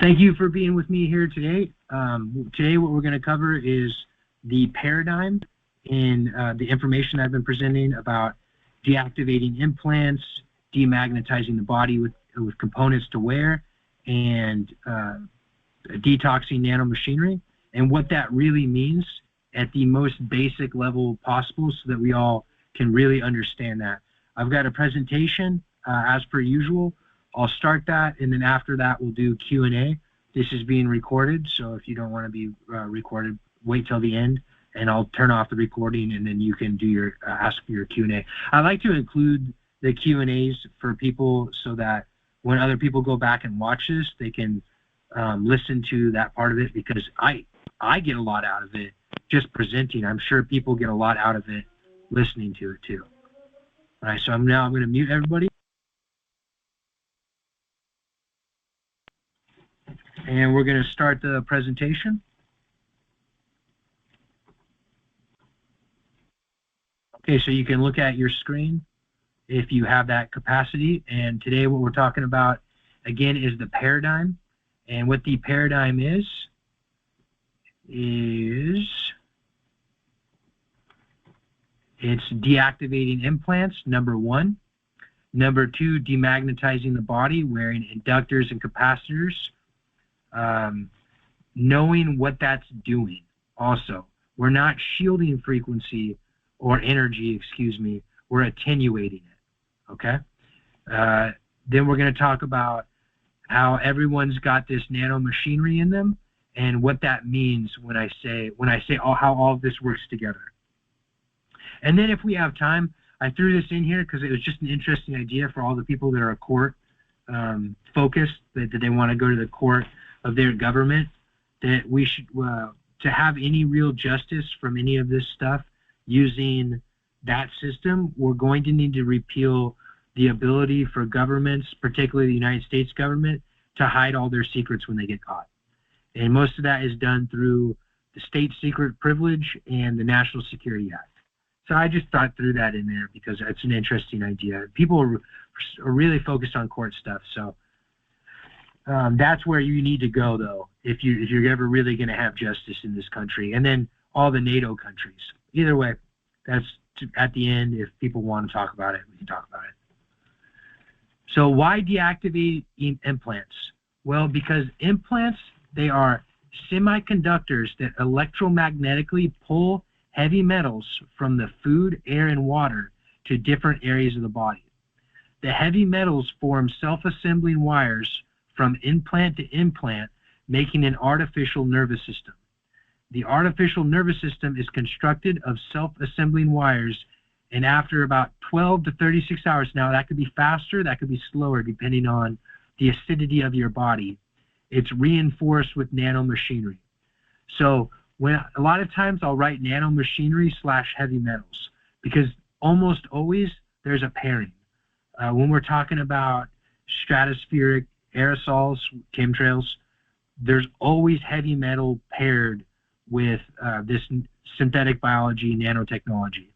Thank you for being with me here today. Today what we're going to cover is the paradigm in the information I've been presenting about deactivating implants, demagnetizing the body with components to wear, and detoxing nanomachinery, and what that really means at the most basic level possible so that we all can really understand that. I've got a presentation as per usual. I'll start that, and then after that we'll do Q&A. This is being recorded, so if you don't want to be recorded, wait till the end, and I'll turn off the recording, and then you can do your ask your Q&A. I like to include the Q&As for people so that when other people go back and watch this, they can listen to that part of it, because I get a lot out of it just presenting. I'm sure people get a lot out of it listening to it too. All right, so I'm going to mute everybody. And we're going to start the presentation. Okay, so you can look at your screen if you have that capacity. And today what we're talking about, again, is the paradigm. And what the paradigm is it's deactivating implants, number one. Number two, demagnetizing the body, wearing inductors and capacitors. Knowing what that's doing also. We're not shielding frequency or energy, excuse me, we're attenuating it, okay? Then we're going to talk about how everyone's got this nanomachinery in them and what that means when I say how all of this works together. And then if we have time, I threw this in here because it was just an interesting idea for all the people that are court focused, that they want to go to the court of their government, that we should, to have any real justice from any of this stuff using that system, we're going to need to repeal the ability for governments, particularly the United States government, to hide all their secrets when they get caught. And most of that is done through the state secret privilege and the National Security Act. So I just threw that in there because it's an interesting idea. People are really focused on court stuff, so that's where you need to go, though, if you're ever really going to have justice in this country. And then all the NATO countries. Either way, that's at the end. If people want to talk about it, we can talk about it. So why deactivate implants? Well, because implants, they are semiconductors that electromagnetically pull heavy metals from the food, air, and water to different areas of the body. The heavy metals form self-assembling wires from implant to implant, making an artificial nervous system. The artificial nervous system is constructed of self-assembling wires, and after about 12 to 36 hours, now that could be faster, that could be slower, depending on the acidity of your body, it's reinforced with nanomachinery. So when a lot of times I'll write nanomachinery / heavy metals, because almost always there's a pairing. When we're talking about stratospheric aerosols, chemtrails, there's always heavy metal paired with this synthetic biology nanotechnology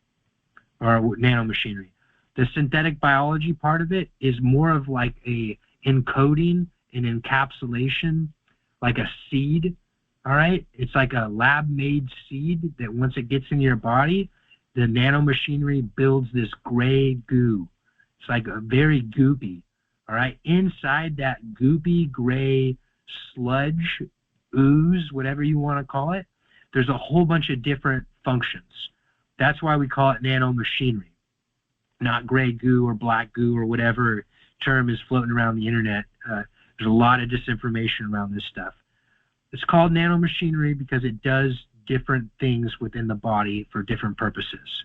or nanomachinery. The synthetic biology part of it is more of like a encoding, an encapsulation, like a seed, all right? It's like a lab-made seed that once it gets in your body, the nanomachinery builds this gray goo. It's like a very goopy. All right, inside that goopy gray sludge, ooze, whatever you want to call it, there's a whole bunch of different functions. That's why we call it nanomachinery, not gray goo or black goo or whatever term is floating around the internet. There's a lot of disinformation around this stuff. It's called nanomachinery because it does different things within the body for different purposes.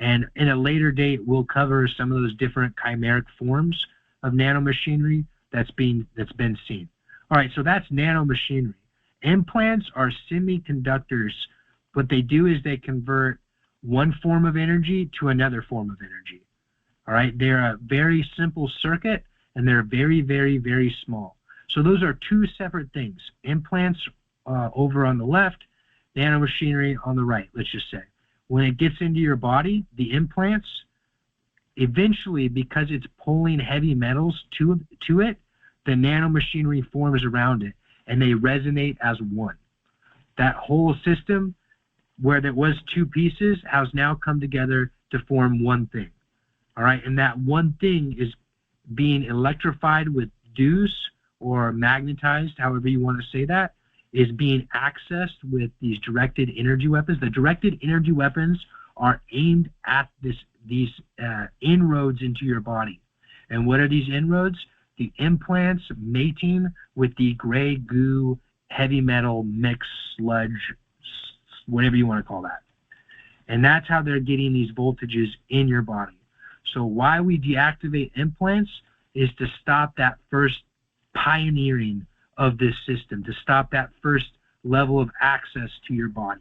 And in a later date, we'll cover some of those different chimeric forms of nanomachinery that's been seen. All right, so that's nanomachinery. Implants are semiconductors. What they do is they convert one form of energy to another form of energy. All right, they're a very simple circuit, and they're very, very, very small. So those are two separate things. Implants over on the left, nanomachinery on the right, let's just say. When it gets into your body, the implants, eventually, because it's pulling heavy metals to it, the nanomachinery forms around it, and they resonate as one. That whole system, where there was two pieces, has now come together to form one thing. All right, and that one thing is being electrified with deuce or magnetized, however you want to say that, is being accessed with these directed energy weapons. The directed energy weapons are aimed at these inroads into your body. And what are these inroads? The implants mating with the gray goo, heavy metal mix, sludge, whatever you want to call that. And that's how they're getting these voltages in your body. So why we deactivate implants is to stop that first pioneering of this system, to stop that first level of access to your body.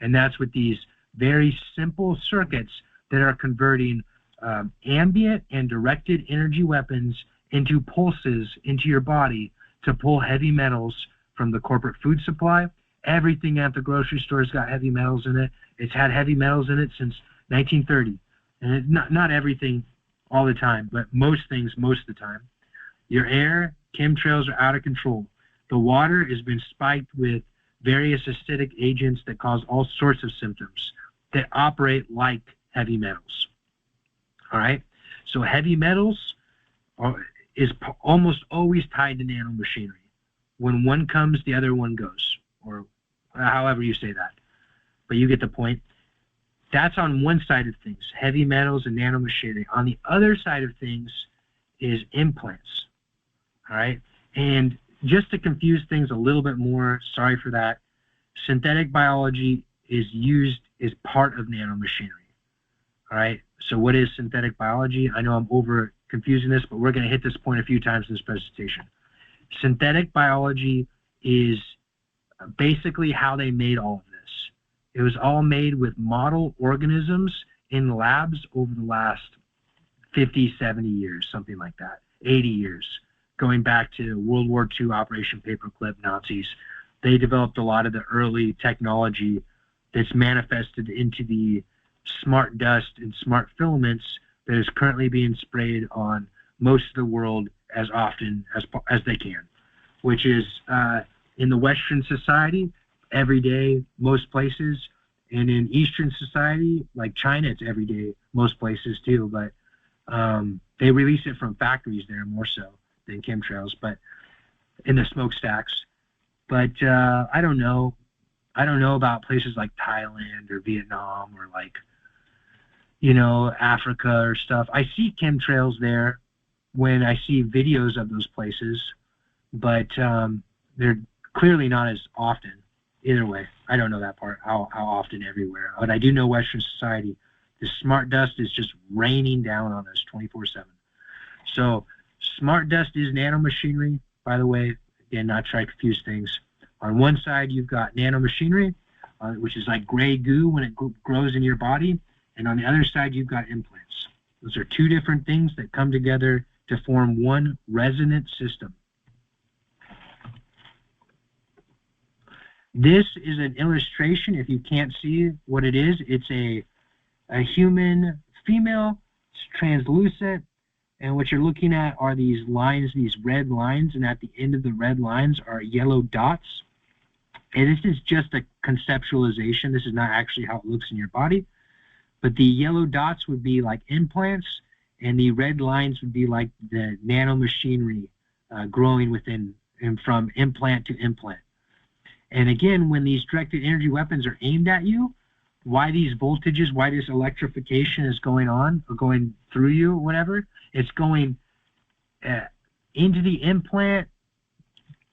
And that's with these very simple circuits that are converting ambient and directed energy weapons into pulses into your body to pull heavy metals from the corporate food supply. Everything at the grocery store's got heavy metals in it. It's had heavy metals in it since 1930. And not everything all the time, but most things most of the time. Your air, chemtrails are out of control. The water has been spiked with various acidic agents that cause all sorts of symptoms that operate like heavy metals. All right? So heavy metals is almost always tied to nanomachinery. When one comes, the other one goes, or however you say that. But you get the point. That's on one side of things, heavy metals and nanomachinery. On the other side of things is implants. All right? And just to confuse things a little bit more, sorry for that, synthetic biology is used as part of nanomachinery. All right? So what is synthetic biology? I know I'm over confusing this, but we're going to hit this point a few times in this presentation. Synthetic biology is basically how they made all of this. It was all made with model organisms in labs over the last 50, 70 years, something like that, 80 years, going back to World War II, Operation Paperclip, Nazis. They developed a lot of the early technology that's manifested into the smart dust and smart filaments that is currently being sprayed on most of the world as often as they can, which is in the Western society, every day, most places, and in Eastern society, like China, it's every day, most places too, but they release it from factories there more so than chemtrails, but in the smokestacks. But I don't know about places like Thailand or Vietnam or like, Africa or stuff. I see chemtrails there when I see videos of those places, but they're clearly not as often. Either way, I don't know that part, how often everywhere. But I do know Western society, the smart dust is just raining down on us 24/7. So smart dust is nanomachinery, by the way. Again, not try to confuse things. On one side, you've got nanomachinery, which is like gray goo when it grows in your body. And on the other side, you've got implants. Those are two different things that come together to form one resonant system. This is an illustration. If you can't see what it is, it's a human female. It's translucent. And what you're looking at are these lines, these red lines. And at the end of the red lines are yellow dots. And this is just a conceptualization. This is not actually how it looks in your body. But the yellow dots would be like implants. And the red lines would be like the nanomachinery growing within and from implant to implant. And again, when these directed energy weapons are aimed at you, why these voltages, why this electrification is going on or going through you or whatever, it's going into the implant,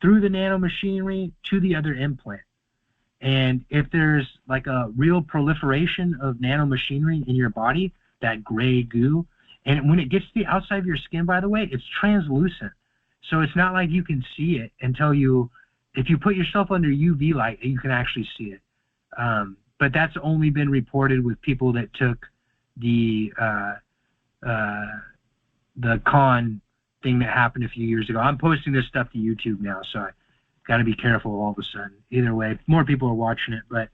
through the nanomachinery, to the other implant. And if there's like a real proliferation of nanomachinery in your body, that gray goo, and when it gets to the outside of your skin, by the way, it's translucent. So it's not like you can see it until if you put yourself under UV light, you can actually see it. But that's only been reported with people that took the con thing that happened a few years ago. I'm posting this stuff to YouTube now, so I got to be careful all of a sudden. Either way, more people are watching it, but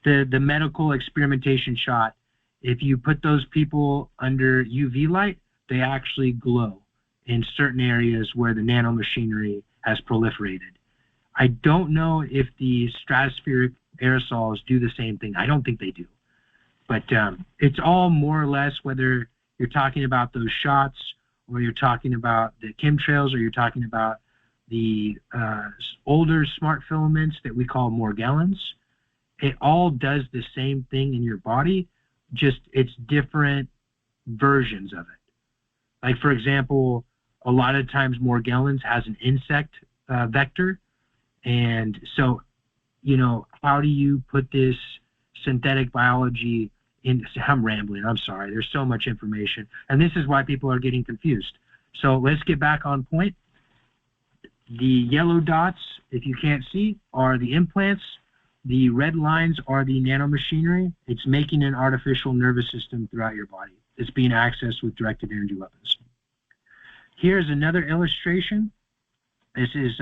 the medical experimentation shot if you put those people under UV light, they actually glow in certain areas where the nanomachinery has proliferated. I don't know if the stratospheric aerosols do the same thing. I don't think they do. But it's all more or less, whether you're talking about those shots or you're talking about the chemtrails or you're talking about the older smart filaments that we call Morgellons, it all does the same thing in your body, just it's different versions of it. Like, for example, a lot of times Morgellons has an insect vector. And so, you know, how do you put this synthetic biology in? I'm rambling. I'm sorry. There's so much information. And this is why people are getting confused. So let's get back on point. The yellow dots, if you can't see, are the implants. The red lines are the nanomachinery. It's making an artificial nervous system throughout your body. It's being accessed with directed energy weapons. Here's another illustration. This is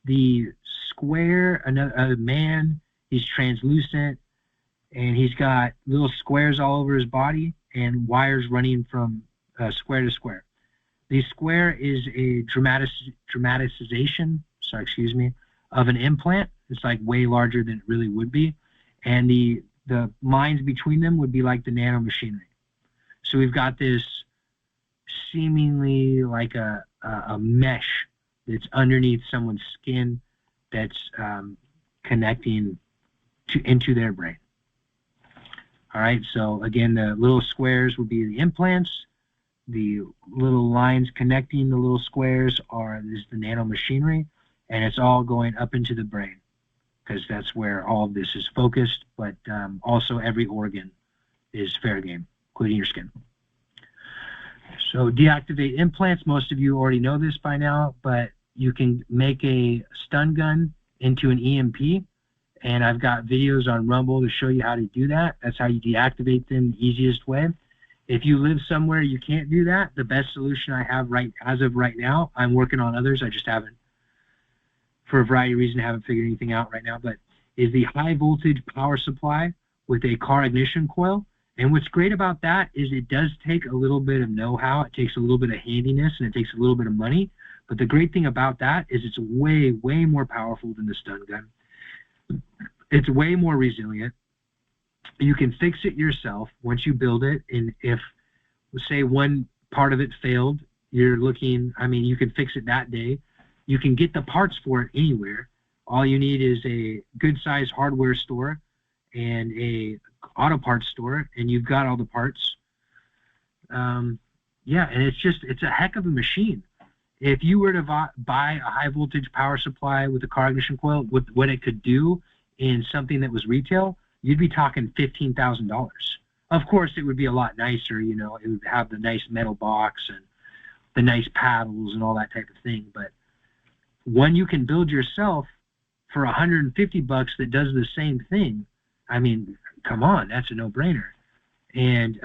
the square, a man, he's translucent, and he's got little squares all over his body and wires running from square to square. The square is a dramatization, of an implant. It's like way larger than it really would be. And the lines between them would be like the nanomachinery. So we've got this seemingly like a mesh that's underneath someone's skin that's connecting into their brain. All right, so again, the little squares will be the implants. The little lines connecting the little squares is the nanomachinery, and it's all going up into the brain because that's where all of this is focused, but also every organ is fair game, including your skin. So deactivate implants. Most of you already know this by now, but you can make a stun gun into an EMP, and I've got videos on Rumble to show you how to do that. That's how you deactivate them the easiest way. If you live somewhere you can't do that, the best solution I have as of right now, I'm working on others, I just haven't, for a variety of reasons, haven't figured anything out right now, but is the high voltage power supply with a car ignition coil. And what's great about that is it does take a little bit of know-how, it takes a little bit of handiness, and it takes a little bit of money. But the great thing about that is it's way, way more powerful than the stun gun. It's way more resilient. You can fix it yourself once you build it. And if, say, one part of it failed, you can fix it that day. You can get the parts for it anywhere. All you need is a good-sized hardware store and a auto parts store, and you've got all the parts. And it's a heck of a machine. If you were to buy a high voltage power supply with a car ignition coil, with what it could do in something that was retail, you'd be talking $15,000. Of course, it would be a lot nicer, it would have the nice metal box and the nice paddles and all that type of thing. But one you can build yourself for $150 that does the same thing, I mean, come on, that's a no-brainer. And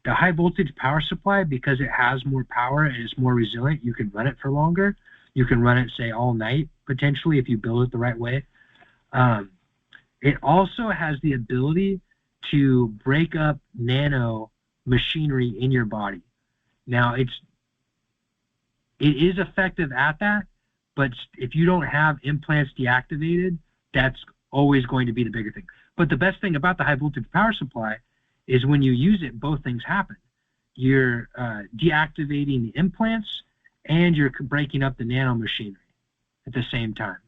the high voltage power supply, because it has more power and it's more resilient, you can run it for longer. You can run it, say, all night, potentially, if you build it the right way. It also has the ability to break up nano machinery in your body. Now, it is effective at that, but if you don't have implants deactivated, that's always going to be the bigger thing. But the best thing about the high voltage power supply is when you use it, both things happen. You're deactivating the implants and you're breaking up the nanomachinery at the same time.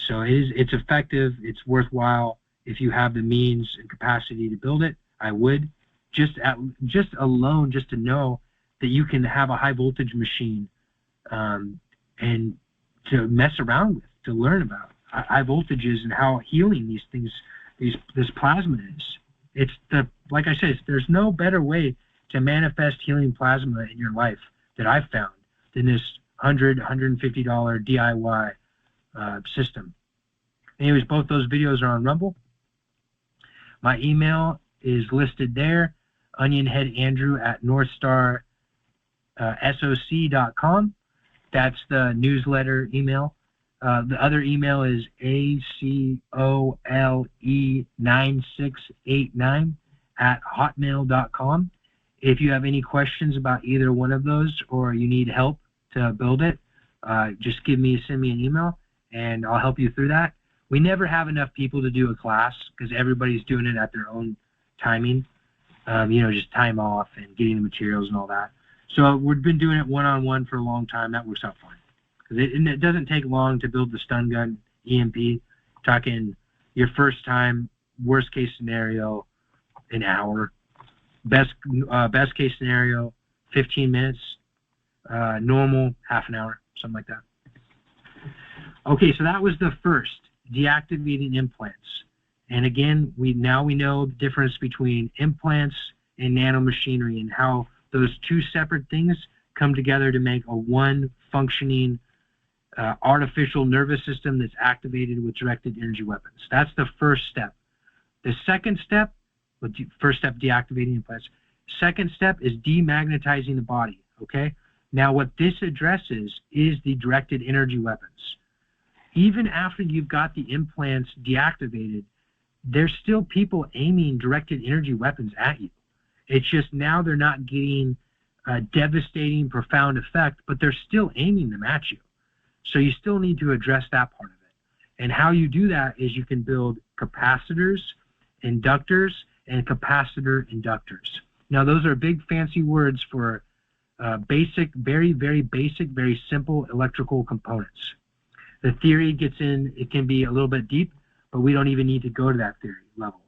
So it's effective. It's worthwhile. If you have the means and capacity to build it, I would. Just to know that you can have a high voltage machine and to mess around with, to learn about high voltages and how healing these things, this plasma is. Like I said, there's no better way to manifest healing plasma in your life that I've found than this $150 DIY system. Anyways, both those videos are on Rumble. My email is listed there, onionheadandrew@northstarsoc.com. That's the newsletter email. The other email is acole9689 hotmail.com. If you have any questions about either one of those or you need help to build it, just send me an email and I'll help you through that. We never have enough people to do a class because everybody's doing it at their own timing, just time off and getting the materials and all that. So we've been doing it one-on-one for a long time. That works out fine. It doesn't take long to build the stun gun EMP. Talking your first time, worst case scenario, an hour. Best case scenario, 15 minutes. Normal, half an hour, something like that. Okay, so that was the first, deactivating implants. And again, we know the difference between implants and nanomachinery and how those two separate things come together to make a one functioning artificial nervous system that's activated with directed energy weapons. That's the first step. The second step, first step, deactivating implants. Second step is demagnetizing the body, okay? Now, what this addresses is the directed energy weapons. Even after you've got the implants deactivated, there's still people aiming directed energy weapons at you. It's just now they're not getting a devastating, profound effect, but they're still aiming them at you. So you still need to address that part of it. And how you do that is you can build capacitors, inductors, and capacitor inductors. Now, those are big fancy words for basic, very, very basic, very simple electrical components. The theory gets in, it can be a little bit deep, but we don't even need to go to that theory level.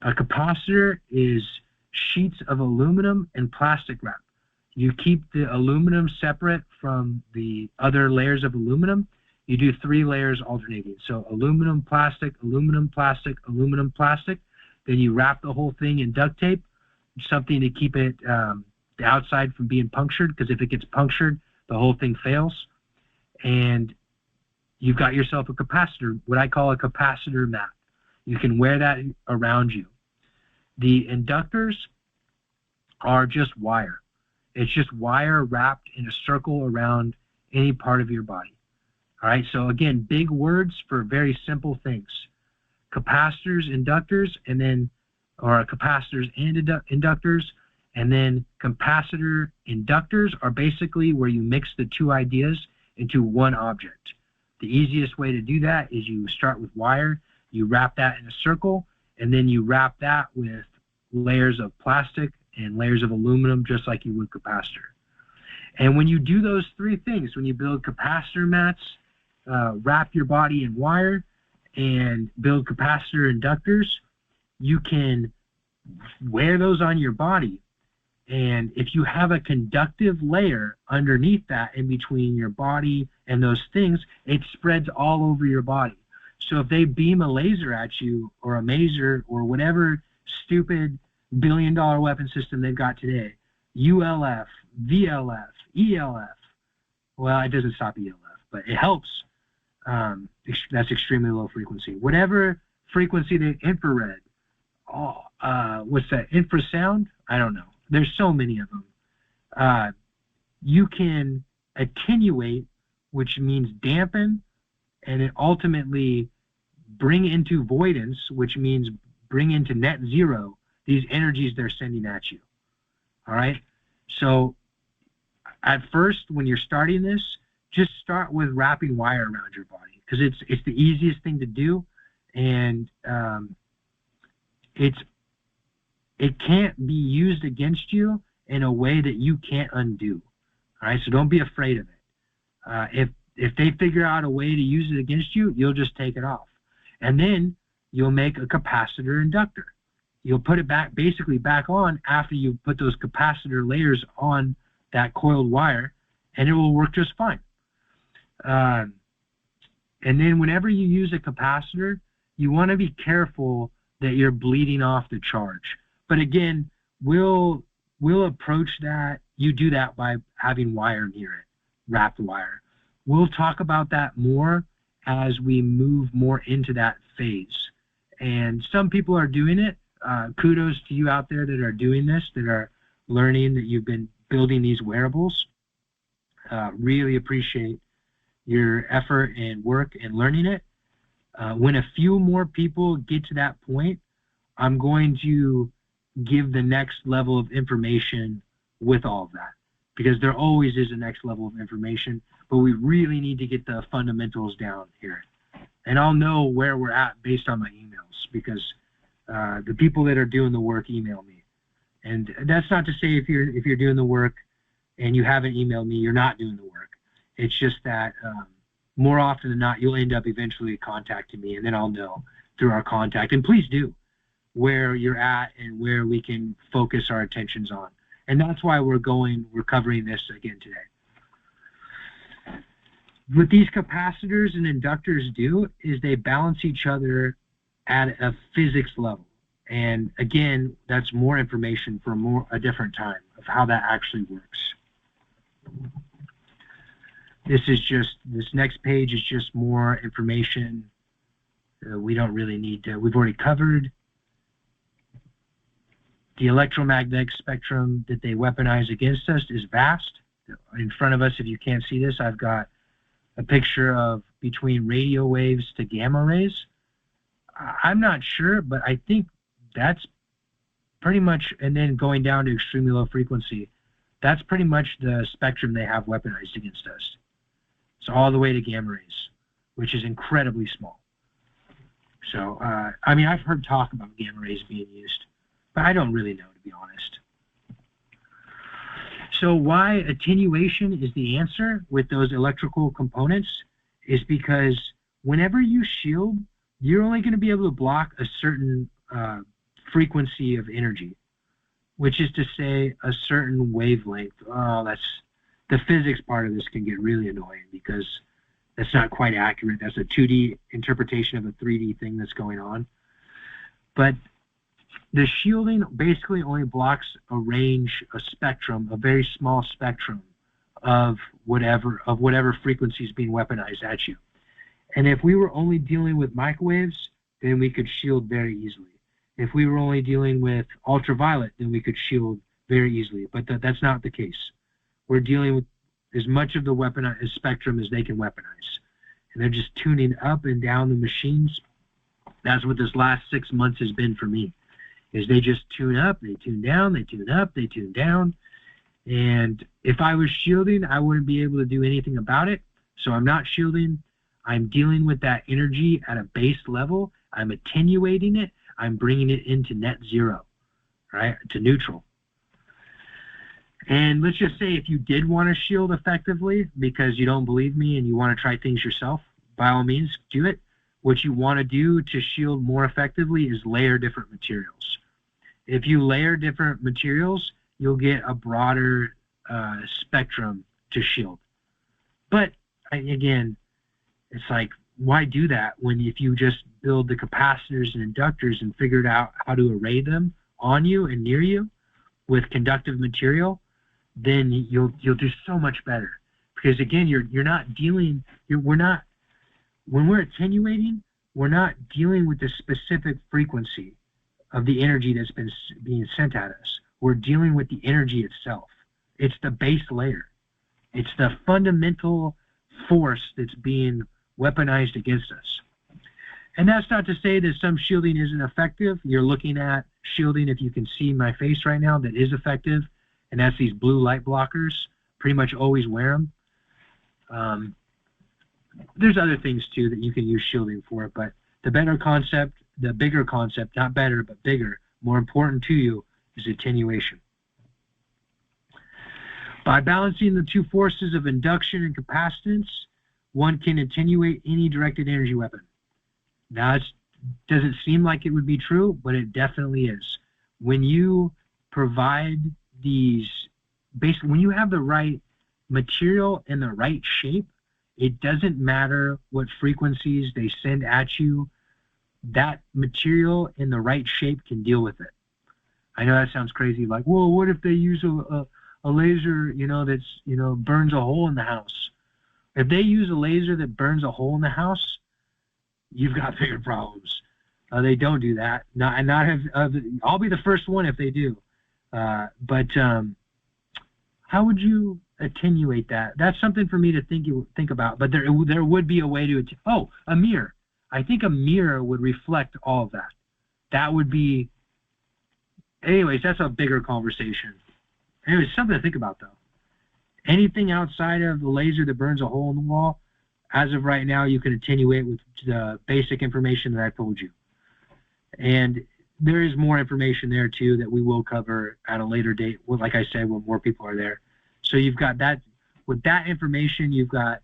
A capacitor is sheets of aluminum and plastic wrap. You keep the aluminum separate from the other layers of aluminum. You do 3 layers alternating. So aluminum, plastic, aluminum, plastic, aluminum, plastic. Then you wrap the whole thing in duct tape, something to keep it the outside from being punctured, because if it gets punctured, the whole thing fails. And you've got yourself a capacitor, what I call a capacitor mat. You can wear that around you. The inductors are just wire. It's just wire wrapped in a circle around any part of your body. All right, so again, big words for very simple things. Capacitors, inductors, and then, or capacitors and inductors, and then capacitor inductors are basically where you mix the two ideas into one object. The easiest way to do that is you start with wire, you wrap that in a circle, and then you wrap that with layers of plastic and layers of aluminum, just like you would capacitor. And when you do those 3 things, when you build capacitor mats, wrap your body in wire, and build capacitor inductors, you can wear those on your body. And if you have a conductive layer underneath that, in between your body and those things, it spreads all over your body. So if they beam a laser at you, or a maser, or whatever stupid billion-dollar weapon system they've got today, ULF, VLF, ELF, well, it doesn't stop ELF, but it helps. That's extremely low frequency. Whatever frequency, the infrared, what's that, infrasound? I don't know. There's so many of them. You can attenuate, which means dampen, and it ultimately bring into voidance, which means bring into net zero these energies they're sending at you. All right? So at first, when you're starting this, just start with wrapping wire around your body, because it's the easiest thing to do, and it can't be used against you in a way that you can't undo. All right? So don't be afraid of it. If they figure out a way to use it against you, you'll just take it off. And then you'll make a capacitor inductor. You'll put it basically back on after you put those capacitor layers on that coiled wire, and it will work just fine. And then whenever you use a capacitor, you want to be careful that you're bleeding off the charge. But again, we'll approach that. You do that by having wire near it, wrapped wire. We'll talk about that more as we move more into that phase. And some people are doing it. Kudos to you out there that are doing this, that are learning, that you've been building these wearables. Really appreciate your effort and work in learning it. When a few more people get to that point, I'm going to give the next level of information with all of that, because there always is a next level of information, but we really need to get the fundamentals down here. And I'll know where we're at based on my emails, because the people that are doing the work email me. And that's not to say if you're doing the work and you haven't emailed me, you're not doing the work. It's just that more often than not, you'll end up eventually contacting me, and then I'll know through our contact. And please do, where you're at and where we can focus our attentions on. And that's why we're covering this again today. What these capacitors and inductors do is they balance each other at a physics level. And again, that's more information for a different time of how that actually works. This next page is just more information. We don't really need to, we've already covered the electromagnetic spectrum that they weaponize against us is vast. In front of us, if you can't see this, I've got a picture of between radio waves to gamma rays. I'm not sure, but I think that's pretty much, and then going down to extremely low frequency, that's pretty much the spectrum they have weaponized against us. So all the way to gamma rays, which is incredibly small. So, I mean, I've heard talk about gamma rays being used, but I don't really know, to be honest. So why attenuation is the answer with those electrical components is because whenever you shield, you're only going to be able to block a certain frequency of energy, which is to say a certain wavelength. Oh, that's the physics part of this can get really annoying because that's not quite accurate. That's a 2D interpretation of a 3D thing that's going on. But the shielding basically only blocks a range, a spectrum, a very small spectrum of whatever frequency is being weaponized at you. And if we were only dealing with microwaves, then we could shield very easily. If we were only dealing with ultraviolet, then we could shield very easily. But that's not the case. We're dealing with as much of the weaponized spectrum as they can weaponize. And they're just tuning up and down the machines. That's what this last 6 months has been for me, is they just tune up, they tune down, they tune up, they tune down. And if I was shielding, I wouldn't be able to do anything about it. So I'm not shielding. I'm dealing with that energy at a base level. I'm attenuating it. I'm bringing it into net zero, right, to neutral. And let's just say if you did want to shield effectively because you don't believe me and you want to try things yourself, by all means, do it. What you want to do to shield more effectively is layer different materials. If you layer different materials, you'll get a broader spectrum to shield. But again, it's like, why do that when if you just build the capacitors and inductors and figured out how to array them on you and near you with conductive material, then you'll do so much better. Because again, you're not dealing, we're not, when we're attenuating, we're not dealing with the specific frequency of the energy that's being sent at us. We're dealing with the energy itself. It's the base layer. It's the fundamental force that's being weaponized against us. And that's not to say that some shielding isn't effective. You're looking at shielding, if you can see my face right now, that is effective, and that's these blue light blockers. Pretty much always wear them. There's other things too that you can use shielding for, but the better concept, the bigger concept, not better, but bigger, more important to you, is attenuation. By balancing the two forces of induction and capacitance, one can attenuate any directed energy weapon. Now, it doesn't seem like it would be true, but it definitely is. When you provide these, basically, when you have the right material in the right shape, it doesn't matter what frequencies they send at you. That material in the right shape can deal with it. I know that sounds crazy, like, well, what if they use a laser, that's, burns a hole in the house? If they use a laser that burns a hole in the house, you've got bigger problems. They don't do that. I'll be the first one if they do. But how would you attenuate that? That's something for me to think about. But there would be a way to. A mirror. I think a mirror would reflect all of that. That would be Anyways, that's a bigger conversation. Anyways, something to think about, though. Anything outside of the laser that burns a hole in the wall, as of right now, you can attenuate with the basic information that I told you. And there is more information there, too, that we will cover at a later date, like I said, when more people are there. So you've got that. With that information, you've got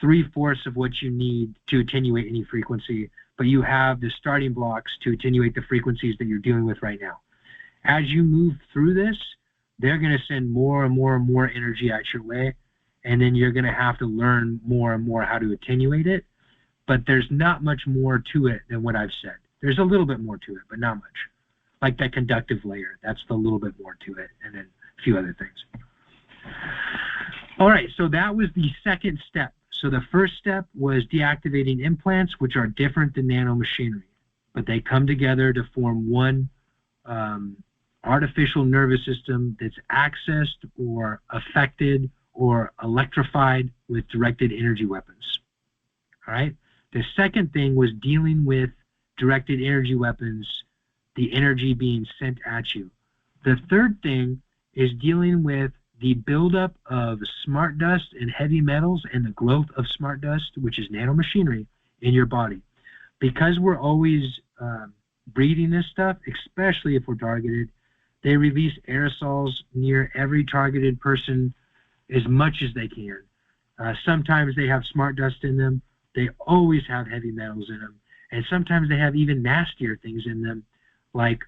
3/4 of what you need to attenuate any frequency, but you have the starting blocks to attenuate the frequencies that you're dealing with right now. As you move through this, they're going to send more and more and more energy out your way, and then you're going to have to learn more and more how to attenuate it. But there's not much more to it than what I've said. There's a little bit more to it, but not much. Like that conductive layer, that's the little bit more to it, and then a few other things. All right, so that was the second step. So the first step was deactivating implants, which are different than nanomachinery, but they come together to form one artificial nervous system that's accessed or affected or electrified with directed energy weapons. All right. The second thing was dealing with directed energy weapons, the energy being sent at you. The third thing is dealing with the buildup of smart dust and heavy metals and the growth of smart dust, which is nanomachinery, in your body. Because we're always breathing this stuff, especially if we're targeted, they release aerosols near every targeted person as much as they can. Sometimes they have smart dust in them. They always have heavy metals in them. And sometimes they have even nastier things in them, like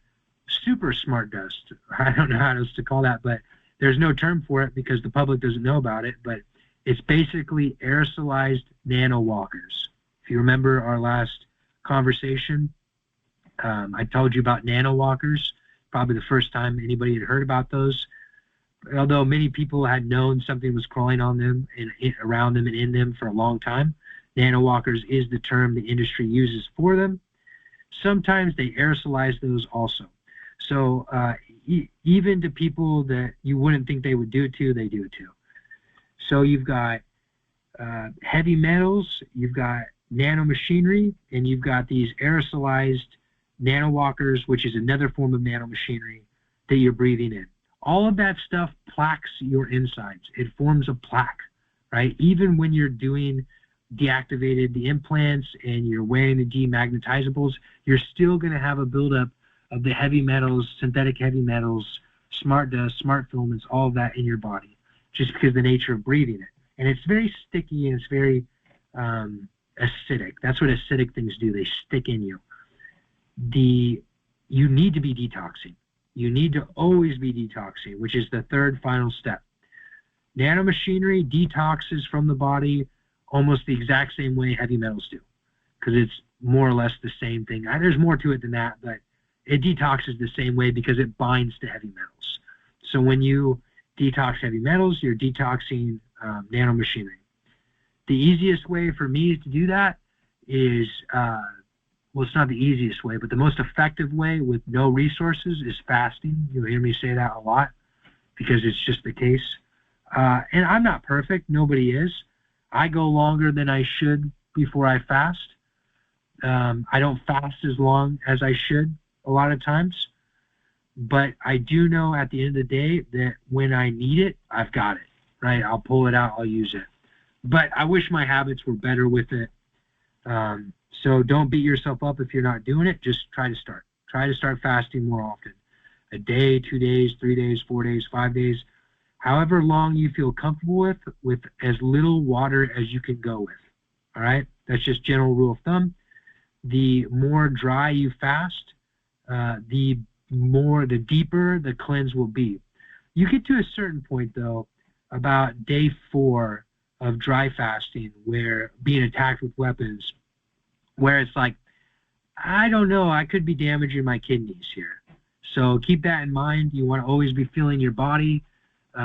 super smart dust. I don't know how else to call that, but there's no term for it because the public doesn't know about it. But it's basically aerosolized nanowalkers. If you remember our last conversation, I told you about nanowalkers, probably the first time anybody had heard about those. Although many people had known something was crawling on them and around them and in them for a long time, nanowalkers is the term the industry uses for them. Sometimes they aerosolize those also. So even to people that you wouldn't think they would do it to, they do it to. So you've got heavy metals, you've got nanomachinery, and you've got these aerosolized nanowalkers, which is another form of nanomachinery that you're breathing in. All of that stuff plaques your insides. It forms a plaque, right? Even when you're doing deactivated the implants and you're wearing the demagnetizables, you're still going to have a buildup of the heavy metals, synthetic heavy metals, smart dust, smart filaments, all of that in your body, just because of the nature of breathing it. And it's very sticky and it's very acidic. That's what acidic things do. They stick in you. You need to be detoxing. You need to always be detoxing, which is the third final step. Nanomachinery detoxes from the body almost the exact same way heavy metals do, because it's more or less the same thing. There's more to it than that, but it detoxes the same way because it binds to heavy metals. So when you detox heavy metals, you're detoxing nanomachinery. The easiest way for me to do that is, well, it's not the easiest way, but the most effective way with no resources is fasting. You'll hear me say that a lot because it's just the case. And I'm not perfect. Nobody is. I go longer than I should before I fast. I don't fast as long as I should a lot of times. But I do know at the end of the day that when I need it, I've got it, right? I'll pull it out. I'll use it. But I wish my habits were better with it. So don't beat yourself up if you're not doing it. Just try to start. Try to start fasting more often. A day, 2 days, 3 days, 4 days, 5 days. However long you feel comfortable with as little water as you can go with. All right? That's just general rule of thumb. The more dry you fast, the deeper the cleanse will be. You get to a certain point, though, about day 4 of dry fasting, where being attacked with weapons, where it's like, I don't know, I could be damaging my kidneys here. So keep that in mind. You want to always be feeling your body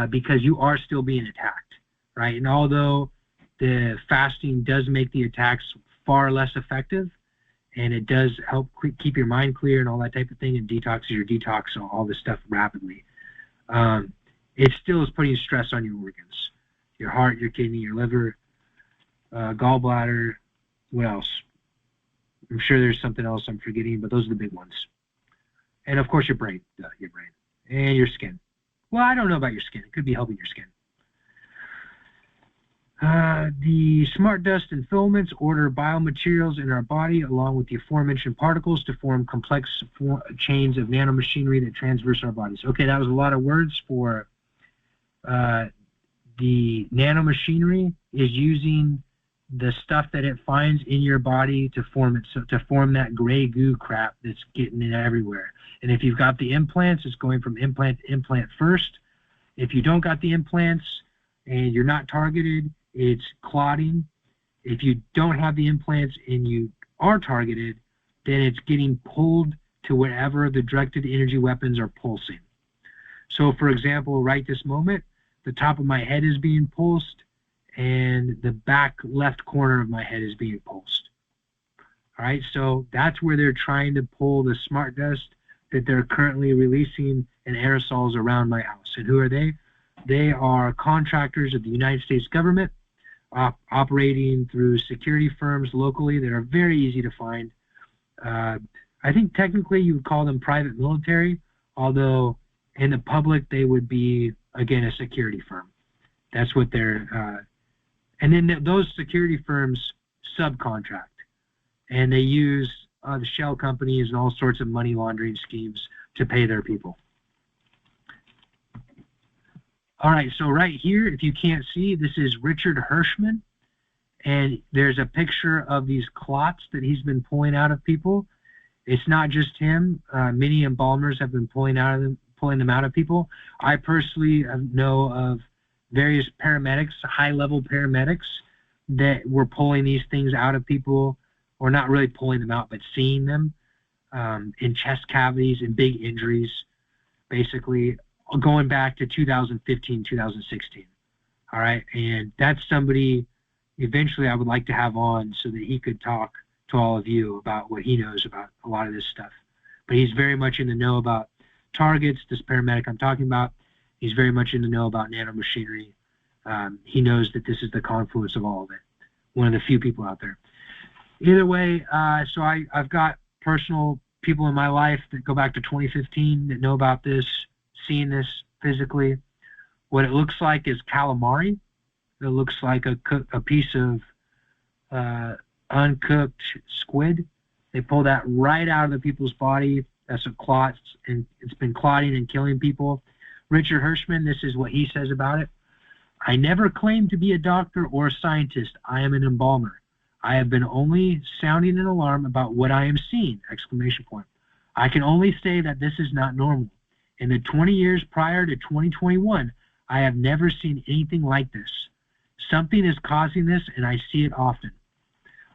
because you are still being attacked, right? And although the fasting does make the attacks far less effective, and it does help keep your mind clear and all that type of thing, and detoxes your detox and all this stuff rapidly, it still is putting stress on your organs, your heart, your kidney, your liver, gallbladder. What else? I'm sure there's something else I'm forgetting, but those are the big ones. And of course your brain, and your skin. Well, I don't know about your skin. It could be helping your skin. The smart dust and filaments order biomaterials in our body along with the aforementioned particles to form complex chains of nanomachinery that traverse our bodies. Okay, that was a lot of words for the nanomachinery is using the stuff that it finds in your body to form it, so to form that gray goo crap that's getting in everywhere. And if you've got the implants, it's going from implant to implant first. If you don't got the implants and you're not targeted, it's clotting. If you don't have the implants and you are targeted, then it's getting pulled to wherever the directed energy weapons are pulsing. So, for example, right this moment, the top of my head is being pulsed and the back left corner of my head is being pulsed. All right, so that's where they're trying to pull the smart dust that they're currently releasing in aerosols around my house. And who are they? They are contractors of the United States government operating through security firms locally that are very easy to find. I think technically you would call them private military, although in the public they would be, again, a security firm. That's what they're... and then those security firms subcontract, and they use the shell companies and all sorts of money laundering schemes to pay their people. All right, so right here, if you can't see, this is Richard Hirschman, and there's a picture of these clots that he's been pulling out of people. It's not just him. Many embalmers have been pulling them out of people. I personally know of various paramedics, high-level paramedics, that were pulling these things out of people, or not really pulling them out, but seeing them in chest cavities and big injuries, basically going back to 2015, 2016. All right, and that's somebody eventually I would like to have on so that he could talk to all of you about what he knows about a lot of this stuff. But he's very much in the know about targets, this paramedic I'm talking about. He's very much in the know about nanomachinery. He knows that this is the confluence of all of it. One of the few people out there. Either way, so I've got personal people in my life that go back to 2015 that know about this, seeing this physically. What it looks like is calamari. It looks like a piece of uncooked squid. They pull that right out of the people's body. That's what clots, and it's been clotting and killing people. Richard Hirschman, this is what he says about it. I never claimed to be a doctor or a scientist. I am an embalmer. I have been only sounding an alarm about what I am seeing! Exclamation point. I can only say that this is not normal. In the 20 years prior to 2021, I have never seen anything like this. Something is causing this, and I see it often.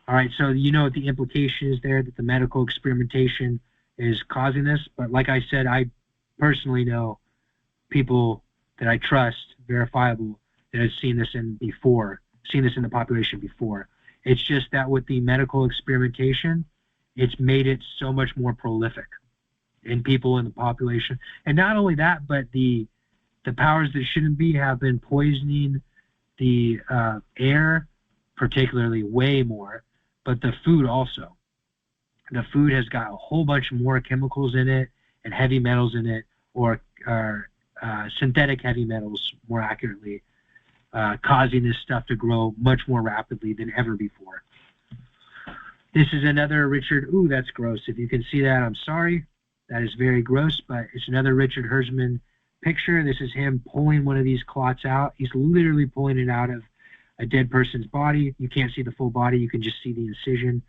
All right, so you know what the implication is there, that the medical experimentation is causing this. But like I said, I personally know people that I trust, verifiable, that have seen this in the population before. It's just that with the medical experimentation, it's made it so much more prolific in people in the population. And not only that, but the powers that shouldn't be have been poisoning the air, particularly, way more, but the food also. The food has got a whole bunch more chemicals in it and heavy metals in it, or synthetic heavy metals, more accurately, causing this stuff to grow much more rapidly than ever before. This is another Richard, ooh, that's gross. If you can see that, I'm sorry. That is very gross, but it's another Richard Hirschman picture. This is him pulling one of these clots out. He's literally pulling it out of a dead person's body. You can't see the full body. You can just see the incision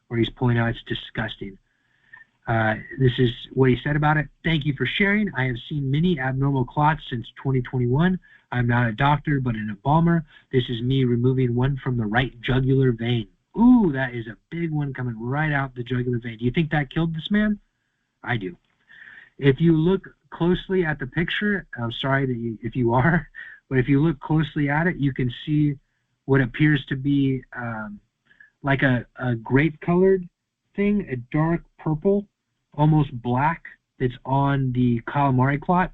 where he's pulling out. It's disgusting. This is what he said about it. Thank you for sharing. I have seen many abnormal clots since 2021. I'm not a doctor, but an embalmer. This is me removing one from the right jugular vein. Ooh, that is a big one coming right out the jugular vein. Do you think that killed this man? I do. If you look closely at the picture, I'm sorry that if you are, but if you look closely at it, you can see what appears to be like a grape-colored thing, a dark purple, almost black, that's on the calamari clot.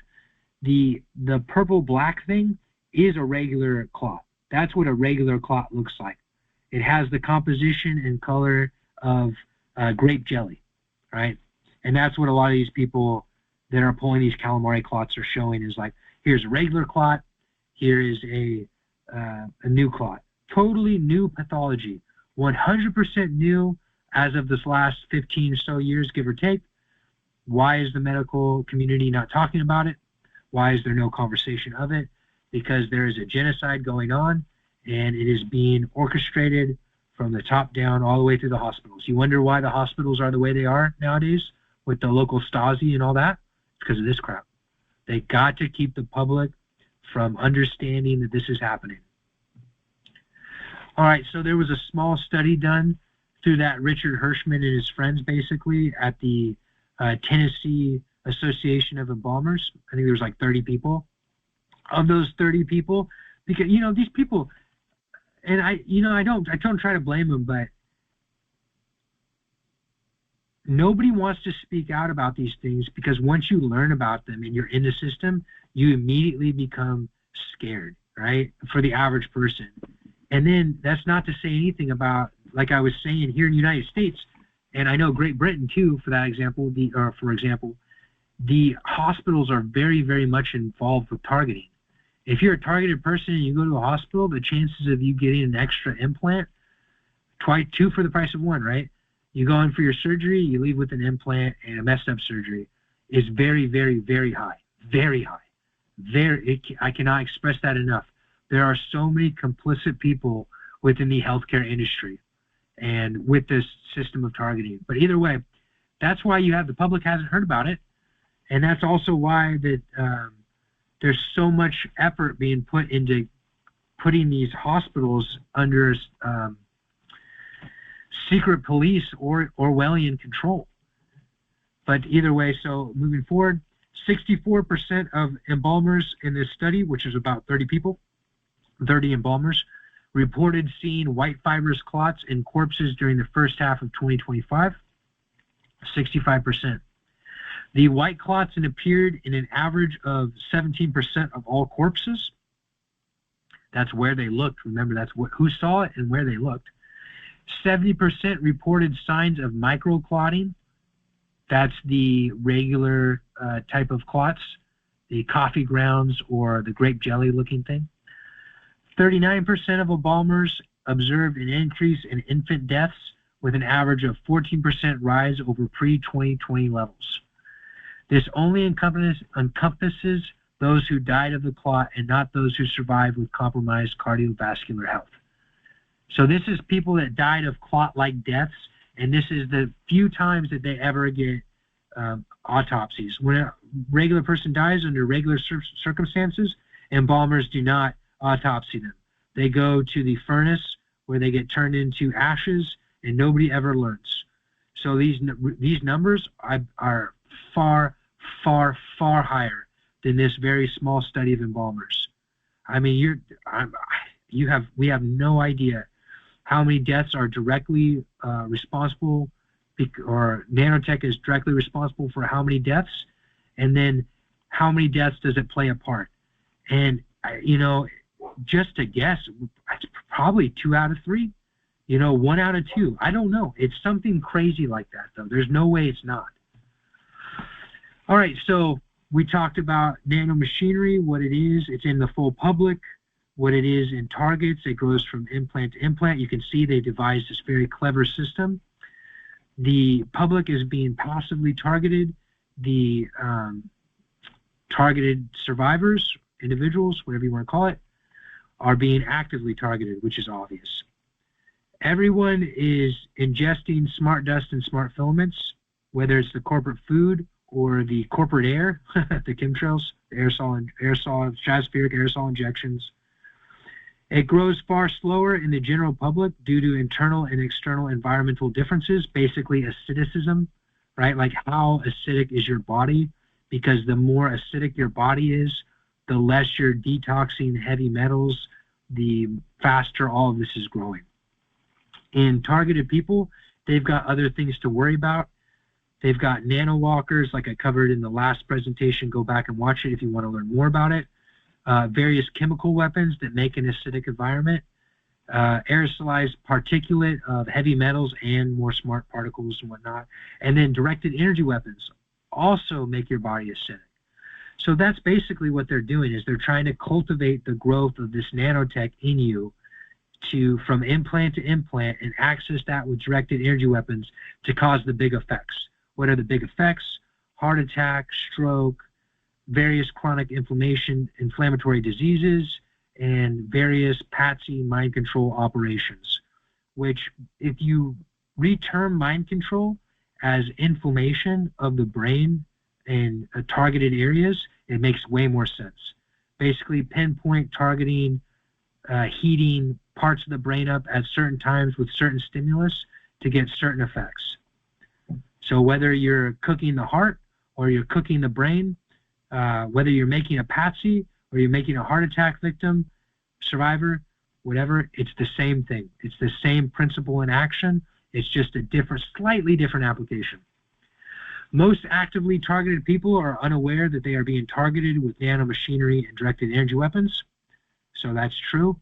The purple-black thing is a regular clot. That's what a regular clot looks like. It has the composition and color of grape jelly, right? And that's what a lot of these people that are pulling these calamari clots are showing is like, here's a regular clot, here is a new clot. Totally new pathology, 100% new as of this last 15 or so years, give or take. Why is the medical community not talking about it? Why is there no conversation of it? Because there is a genocide going on, and it is being orchestrated from the top down all the way through the hospitals. You wonder why the hospitals are the way they are nowadays with the local Stasi and all that? It's because of this crap. They got to keep the public from understanding that this is happening. All right, so there was a small study done through that Richard Hirschman and his friends, basically, at the Tennessee Association of Embalmers. I think there was like 30 people. Of those 30 people, because, you know, these people, and I don't try to blame them, but nobody wants to speak out about these things, because once you learn about them and you're in the system, you immediately become scared, right? For the average person. And then that's not to say anything about, like I was saying, here in the United States, and I know Great Britain too, for that example, for example, the hospitals are very, very much involved with targeting. If you're a targeted person and you go to a hospital, the chances of you getting an extra implant, two for the price of one, right? You go in for your surgery, you leave with an implant and a messed up surgery, is very, very, very high. Very high. I cannot express that enough. There are so many complicit people within the healthcare industry and with this system of targeting. But either way, that's why the public hasn't heard about it. And that's also why that there's so much effort being put into putting these hospitals under secret police or Orwellian control. But either way, so moving forward, 64% of embalmers in this study, which is about 30 people, 30 embalmers, reported seeing white fibrous clots in corpses during the first half of 2025, 65%. The white clots appeared in an average of 17% of all corpses. That's where they looked. Remember, that's who saw it and where they looked. 70% reported signs of microclotting. That's the regular type of clots, the coffee grounds or the grape jelly looking thing. 39% of embalmers observed an increase in infant deaths with an average of 14% rise over pre-2020 levels. This only encompasses those who died of the clot and not those who survived with compromised cardiovascular health. So this is people that died of clot-like deaths, and this is the few times that they ever get autopsies. When a regular person dies under regular circumstances, embalmers do not autopsy them. They go to the furnace where they get turned into ashes, and nobody ever learns. So these numbers are far, far, far higher than this very small study of embalmers. I mean, we have no idea how many deaths are directly responsible, or Nanotech is directly responsible for how many deaths, and then how many deaths does it play a part. And, just to guess, it's probably 2 out of 3, 1 out of 2. I don't know. It's something crazy like that, though. There's no way it's not. All right, so we talked about nanomachinery, what it is. It's in the full public. What it is in targets, it goes from implant to implant. You can see they devised this very clever system. The public is being passively targeted. The targeted survivors, individuals, whatever you want to call it, are being actively targeted, which is obvious. Everyone is ingesting smart dust and smart filaments, whether it's the corporate food or the corporate air, the chemtrails, the aerosol, stratospheric aerosol injections. It grows far slower in the general public due to internal and external environmental differences, basically acidicism, right? Like how acidic is your body? Because the more acidic your body is, the less you're detoxing heavy metals, the faster all of this is growing. In targeted people, they've got other things to worry about. They've got nanowalkers, like I covered in the last presentation. Go back and watch it if you want to learn more about it. Various chemical weapons that make an acidic environment, aerosolized particulate of heavy metals and more smart particles and whatnot, and then directed energy weapons. also make your body acidic. So that's basically what they're doing, is they're trying to cultivate the growth of this nanotech in you from implant to implant and access that with directed energy weapons to cause the big effects. What are the big effects? Heart attack, stroke, various chronic inflammatory diseases, and various patsy mind control operations, which if you reterm mind control as inflammation of the brain in targeted areas, it makes way more sense. Basically, pinpoint targeting, heating parts of the brain up at certain times with certain stimulus to get certain effects. So whether you're cooking the heart or you're cooking the brain, whether you're making a patsy or you're making a heart attack victim, survivor, whatever, it's the same thing. It's the same principle in action. It's just a slightly different application. Most actively targeted people are unaware that they are being targeted with nanomachinery and directed energy weapons. So that's true.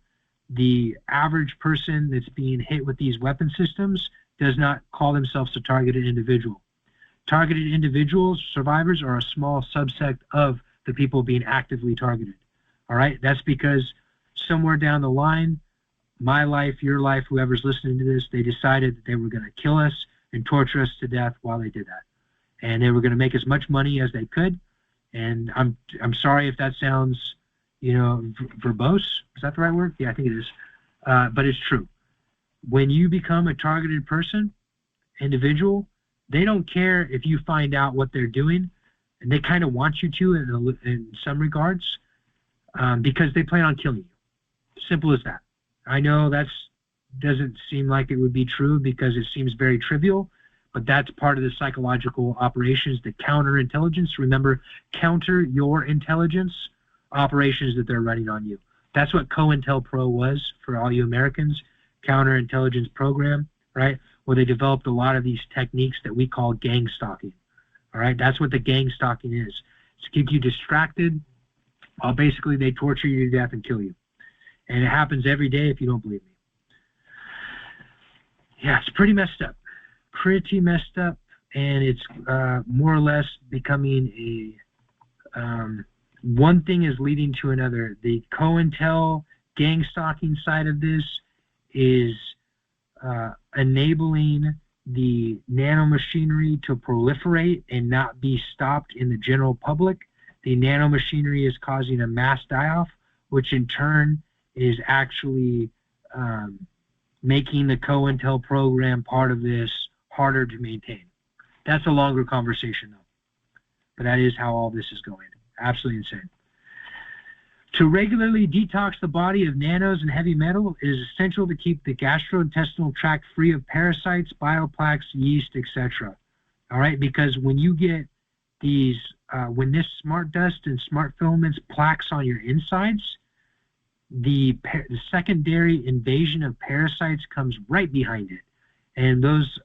The average person that's being hit with these weapon systems does not call themselves a targeted individual. Targeted individuals, survivors, are a small subset of the people being actively targeted. All right? That's because somewhere down the line, my life, your life, whoever's listening to this, they decided that they were going to kill us and torture us to death while they did that. And they were going to make as much money as they could. And I'm sorry if that sounds, verbose. Is that the right word? Yeah, I think it is. But it's true. When you become a targeted person, individual, they don't care if you find out what they're doing, and they kind of want you to in some regards, because they plan on killing you. Simple as that. I know that doesn't seem like it would be true because it seems very trivial, but that's part of the psychological operations, the counterintelligence. Remember, counter your intelligence operations that they're running on you. That's what COINTELPRO was for all you Americans, counterintelligence program, right? Where they developed a lot of these techniques that we call gang stalking. All right, that's what the gang stalking is. It's to keep you distracted while basically they torture you to death and kill you. And it happens every day if you don't believe me. Yeah, it's pretty messed up. Pretty messed up, and it's more or less becoming one thing is leading to another. The COINTEL gang stalking side of this is enabling the nanomachinery to proliferate and not be stopped in the general public. The nanomachinery is causing a mass die-off, which in turn is actually making the COINTEL program part of this harder to maintain. That's a longer conversation, though. But that is how all this is going. Absolutely insane. To regularly detox the body of nanos and heavy metal, it is essential to keep the gastrointestinal tract free of parasites, bioplaques, yeast, etc. All right, because when you get these, when this smart dust and smart filaments plaques on your insides, the secondary invasion of parasites comes right behind it. And those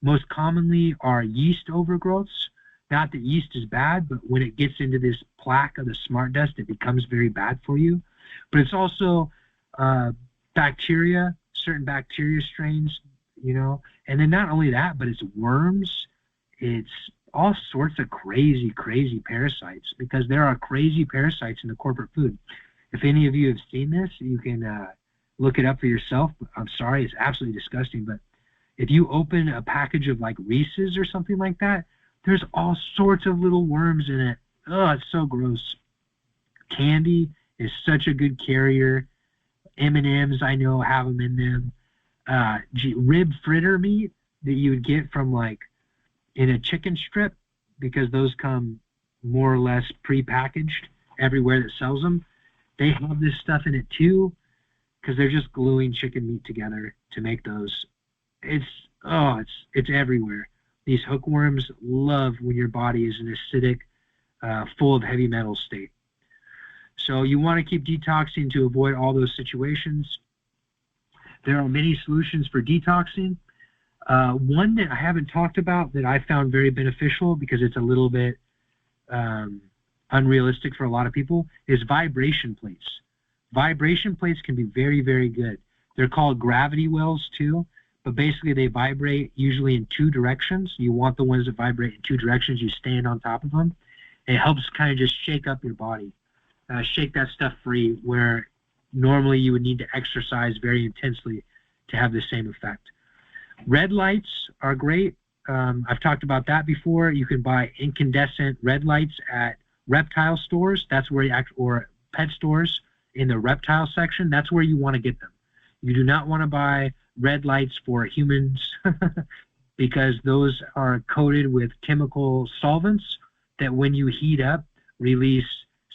most commonly are yeast overgrowths. Not that yeast is bad, but when it gets into this plaque of the smart dust, it becomes very bad for you. But it's also bacteria, certain bacteria strains, and then not only that, but it's worms. It's all sorts of crazy, crazy parasites, because there are crazy parasites in the corporate food. If any of you have seen this, you can look it up for yourself. I'm sorry, it's absolutely disgusting, but if you open a package of like Reese's or something like that, there's all sorts of little worms in it. Oh, it's so gross. Candy is such a good carrier. M&Ms, I know, have them in them. Rib fritter meat that you would get from like in a chicken strip, because those come more or less pre-packaged everywhere that sells them. They have this stuff in it too, because they're just gluing chicken meat together to make those. It's everywhere. These hookworms love when your body is an acidic, full of heavy metal state. So you want to keep detoxing to avoid all those situations. There are many solutions for detoxing. One that I haven't talked about that I found very beneficial, because it's a little bit unrealistic for a lot of people, is vibration plates. Vibration plates can be very, very good. They're called gravity wells too, but basically they vibrate usually in 2 directions. You want the ones that vibrate in 2 directions. You stand on top of them. It helps kind of just shake up your body, shake that stuff free, where normally you would need to exercise very intensely to have the same effect. Red lights are great. I've talked about that before. You can buy incandescent red lights at reptile stores. That's where or pet stores in the reptile section. That's where you want to get them. You do not want to buy red lights for humans because those are coated with chemical solvents that when you heat up, release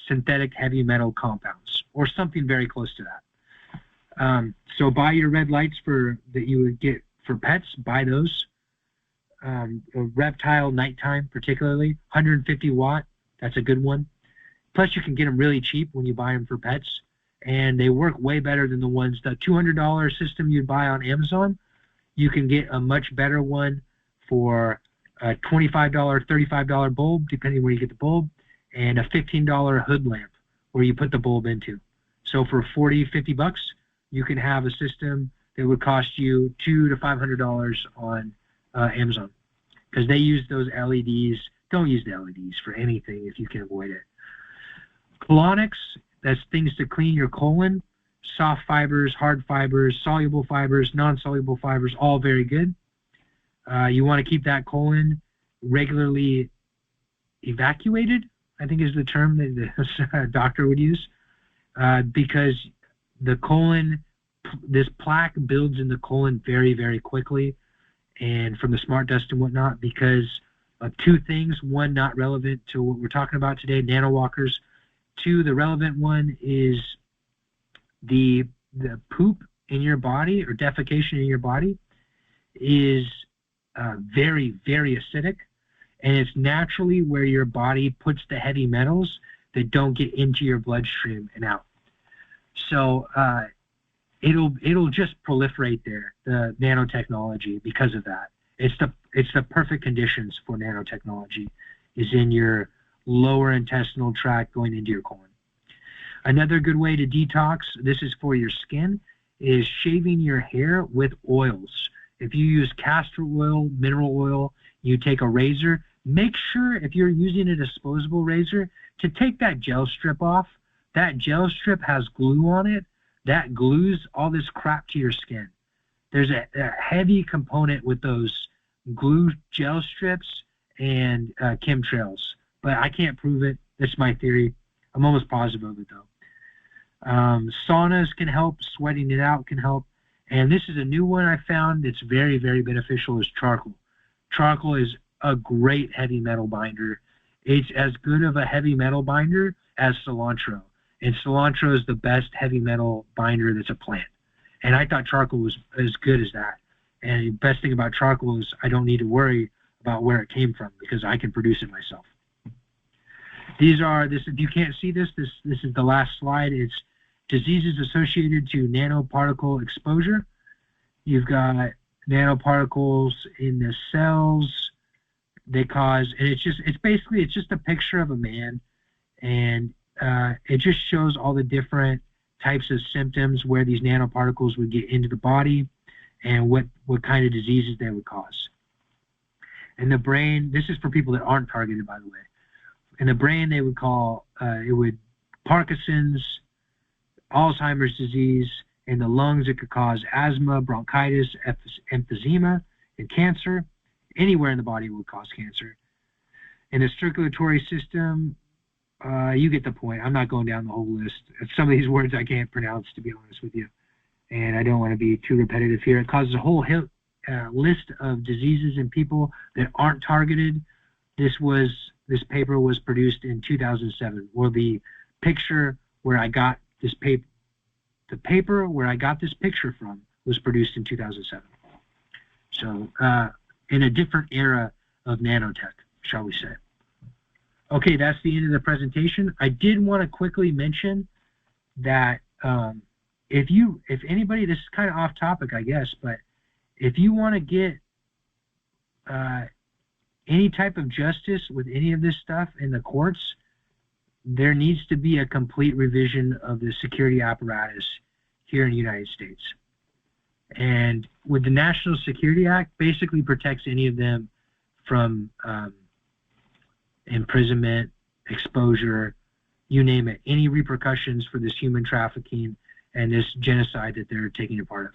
synthetic heavy metal compounds or something very close to that. So buy your red lights that you would get for pets. Buy those. Reptile nighttime, particularly 150 watt. That's a good one. Plus, you can get them really cheap when you buy them for pets, and they work way better than the $200 system you'd buy on Amazon. You can get a much better one for a $25, $35 bulb, depending where you get the bulb, and a $15 hood lamp where you put the bulb into. So for $40, $50, you can have a system that would cost you $200 to $500 on Amazon, because they use those LEDs. Don't use the LEDs for anything if you can avoid it. Colonics, that's things to clean your colon. Soft fibers, hard fibers, soluble fibers, non-soluble fibers, all very good. You want to keep that colon regularly evacuated, I think is the term that the doctor would use, because the colon, this plaque builds in the colon very, very quickly, and from the smart dust and whatnot, because of 2 things. 1, not relevant to what we're talking about today, nanowalkers. 2, the relevant one is the poop in your body or defecation in your body is very, very acidic, and it's naturally where your body puts the heavy metals that don't get into your bloodstream and out. So it'll just proliferate there, the nanotechnology, because of that. It's the perfect conditions for nanotechnology, is in your lower intestinal tract going into your colon. Another good way to detox, this is for your skin, is shaving your hair with oils. If you use castor oil, mineral oil, you take a razor, make sure if you're using a disposable razor to take that gel strip off. That gel strip has glue on it. That glues all this crap to your skin. There's a heavy component with those glue gel strips and chemtrails, but I can't prove it. That's my theory. I'm almost positive of it, though. Saunas can help. Sweating it out can help. And this is a new one I found that's very, very beneficial, is charcoal. Charcoal is a great heavy metal binder. It's as good of a heavy metal binder as cilantro. And cilantro is the best heavy metal binder that's a plant. And I thought charcoal was as good as that. And the best thing about charcoal is I don't need to worry about where it came from because I can produce it myself. These are, if you can't see this is the last slide. It's diseases associated to nanoparticle exposure. You've got nanoparticles in the cells. They cause, and it's just a picture of a man, and it just shows all the different types of symptoms where these nanoparticles would get into the body and what kind of diseases they would cause. In the brain, this is for people that aren't targeted, by the way. In the brain, they would call Parkinson's, Alzheimer's disease. In the lungs, it could cause asthma, bronchitis, emphysema, and cancer. Anywhere in the body would cause cancer. In the circulatory system, you get the point. I'm not going down the whole list. Some of these words I can't pronounce, to be honest with you, and I don't want to be too repetitive here. It causes a whole list of diseases in people that aren't targeted. This paper was produced in 2007. Well, the picture where I got this paper, the paper where I got this picture from was produced in 2007. So, in a different era of nanotech, shall we say. Okay, that's the end of the presentation. I did want to quickly mention that if anybody, this is kind of off topic, I guess, but if you want to get any type of justice with any of this stuff in the courts, there needs to be a complete revision of the security apparatus here in the United States. And with the National Security Act, basically protects any of them from imprisonment, exposure, you name it, any repercussions for this human trafficking and this genocide that they're taking a part of.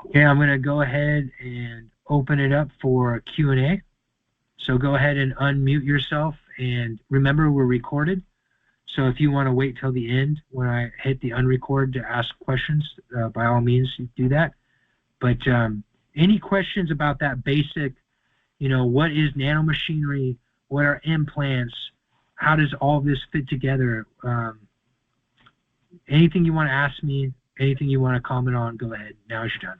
Okay, I'm going to go ahead and open it up for Q&A. So go ahead and unmute yourself, and remember we're recorded. So if you want to wait till the end when I hit the unrecord to ask questions, by all means, you do that. But any questions about that basic, what is nanomachinery? What are implants? How does all this fit together? Anything you want to ask me, anything you want to comment on, go ahead. Now is your time.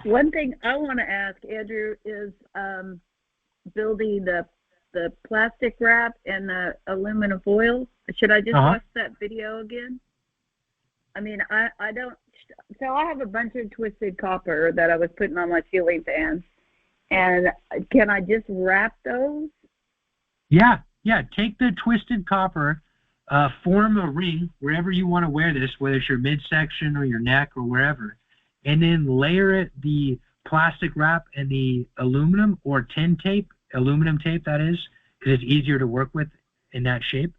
One thing I want to ask, Andrew, is building the plastic wrap and the aluminum foil. Should I just watch that video again? I mean, I don't. So I have a bunch of twisted copper that I was putting on my ceiling fans, and can I just wrap those? Yeah. Take the twisted copper, form a ring wherever you want to wear this, whether it's your midsection or your neck or wherever, and then layer it the plastic wrap and the aluminum or tin tape, aluminum tape that is, because it's easier to work with in that shape,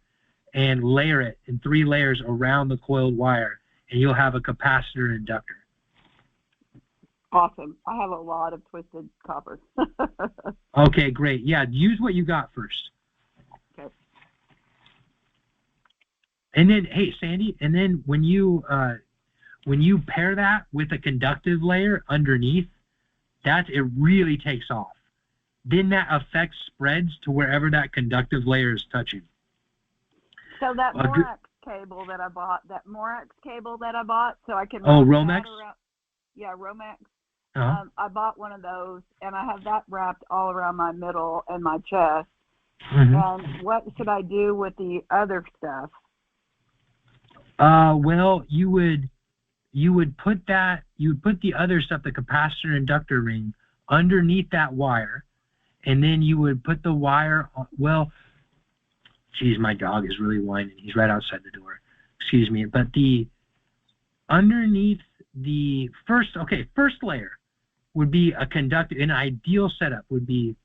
and layer it in 3 layers around the coiled wire, and you'll have a capacitor inductor. Awesome. I have a lot of twisted copper. Okay, great. Yeah, use what you got first. Okay. And then, hey, Sandy, and then when you pair that with a conductive layer underneath, it really takes off. Then that effect spreads to wherever that conductive layer is touching. So that Morex cable that I bought, so I can... Romex? Yeah, Romex. Uh-huh. I bought one of those, and I have that wrapped all around my middle and my chest. Mm-hmm. And what should I do with the other stuff? Well, you would put the other stuff, the capacitor inductor ring, underneath that wire, and then you would put the wire on, well, geez, my dog is really whining. He's right outside the door. Excuse me. But underneath the first layer would be an ideal setup would be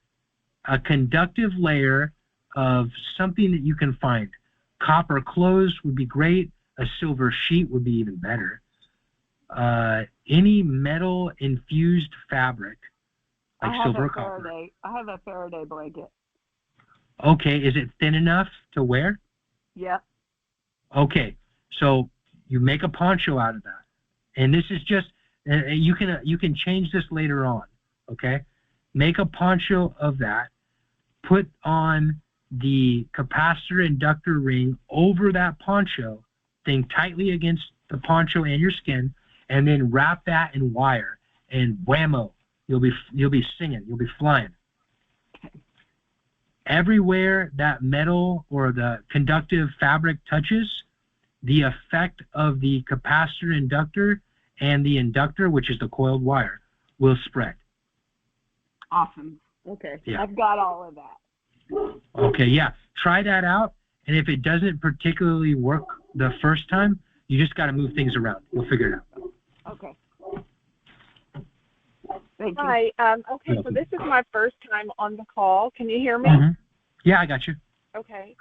a conductive layer of something that you can find. Copper closed would be great. A silver sheet would be even better. Any metal infused fabric, like silver or copper. I have a Faraday blanket. Okay, is it thin enough to wear? Yeah. Okay, so you make a poncho out of that, and this is just you can change this later on. Okay, make a poncho of that. Put on the capacitor inductor ring over that poncho thing tightly against the poncho and your skin, and then wrap that in wire, and whammo, you'll be singing, you'll be flying. Everywhere that metal or the conductive fabric touches, the effect of the capacitor inductor and the inductor, which is the coiled wire, will spread. Awesome. Okay. Yeah. I've got all of that. Okay, yeah. Try that out, and if it doesn't particularly work the first time, you just got to move things around. We'll figure it out. Okay. Thank you. Hi. Okay, so this is my first time on the call. Can you hear me? Mm-hmm. Yeah, I got you. Okay.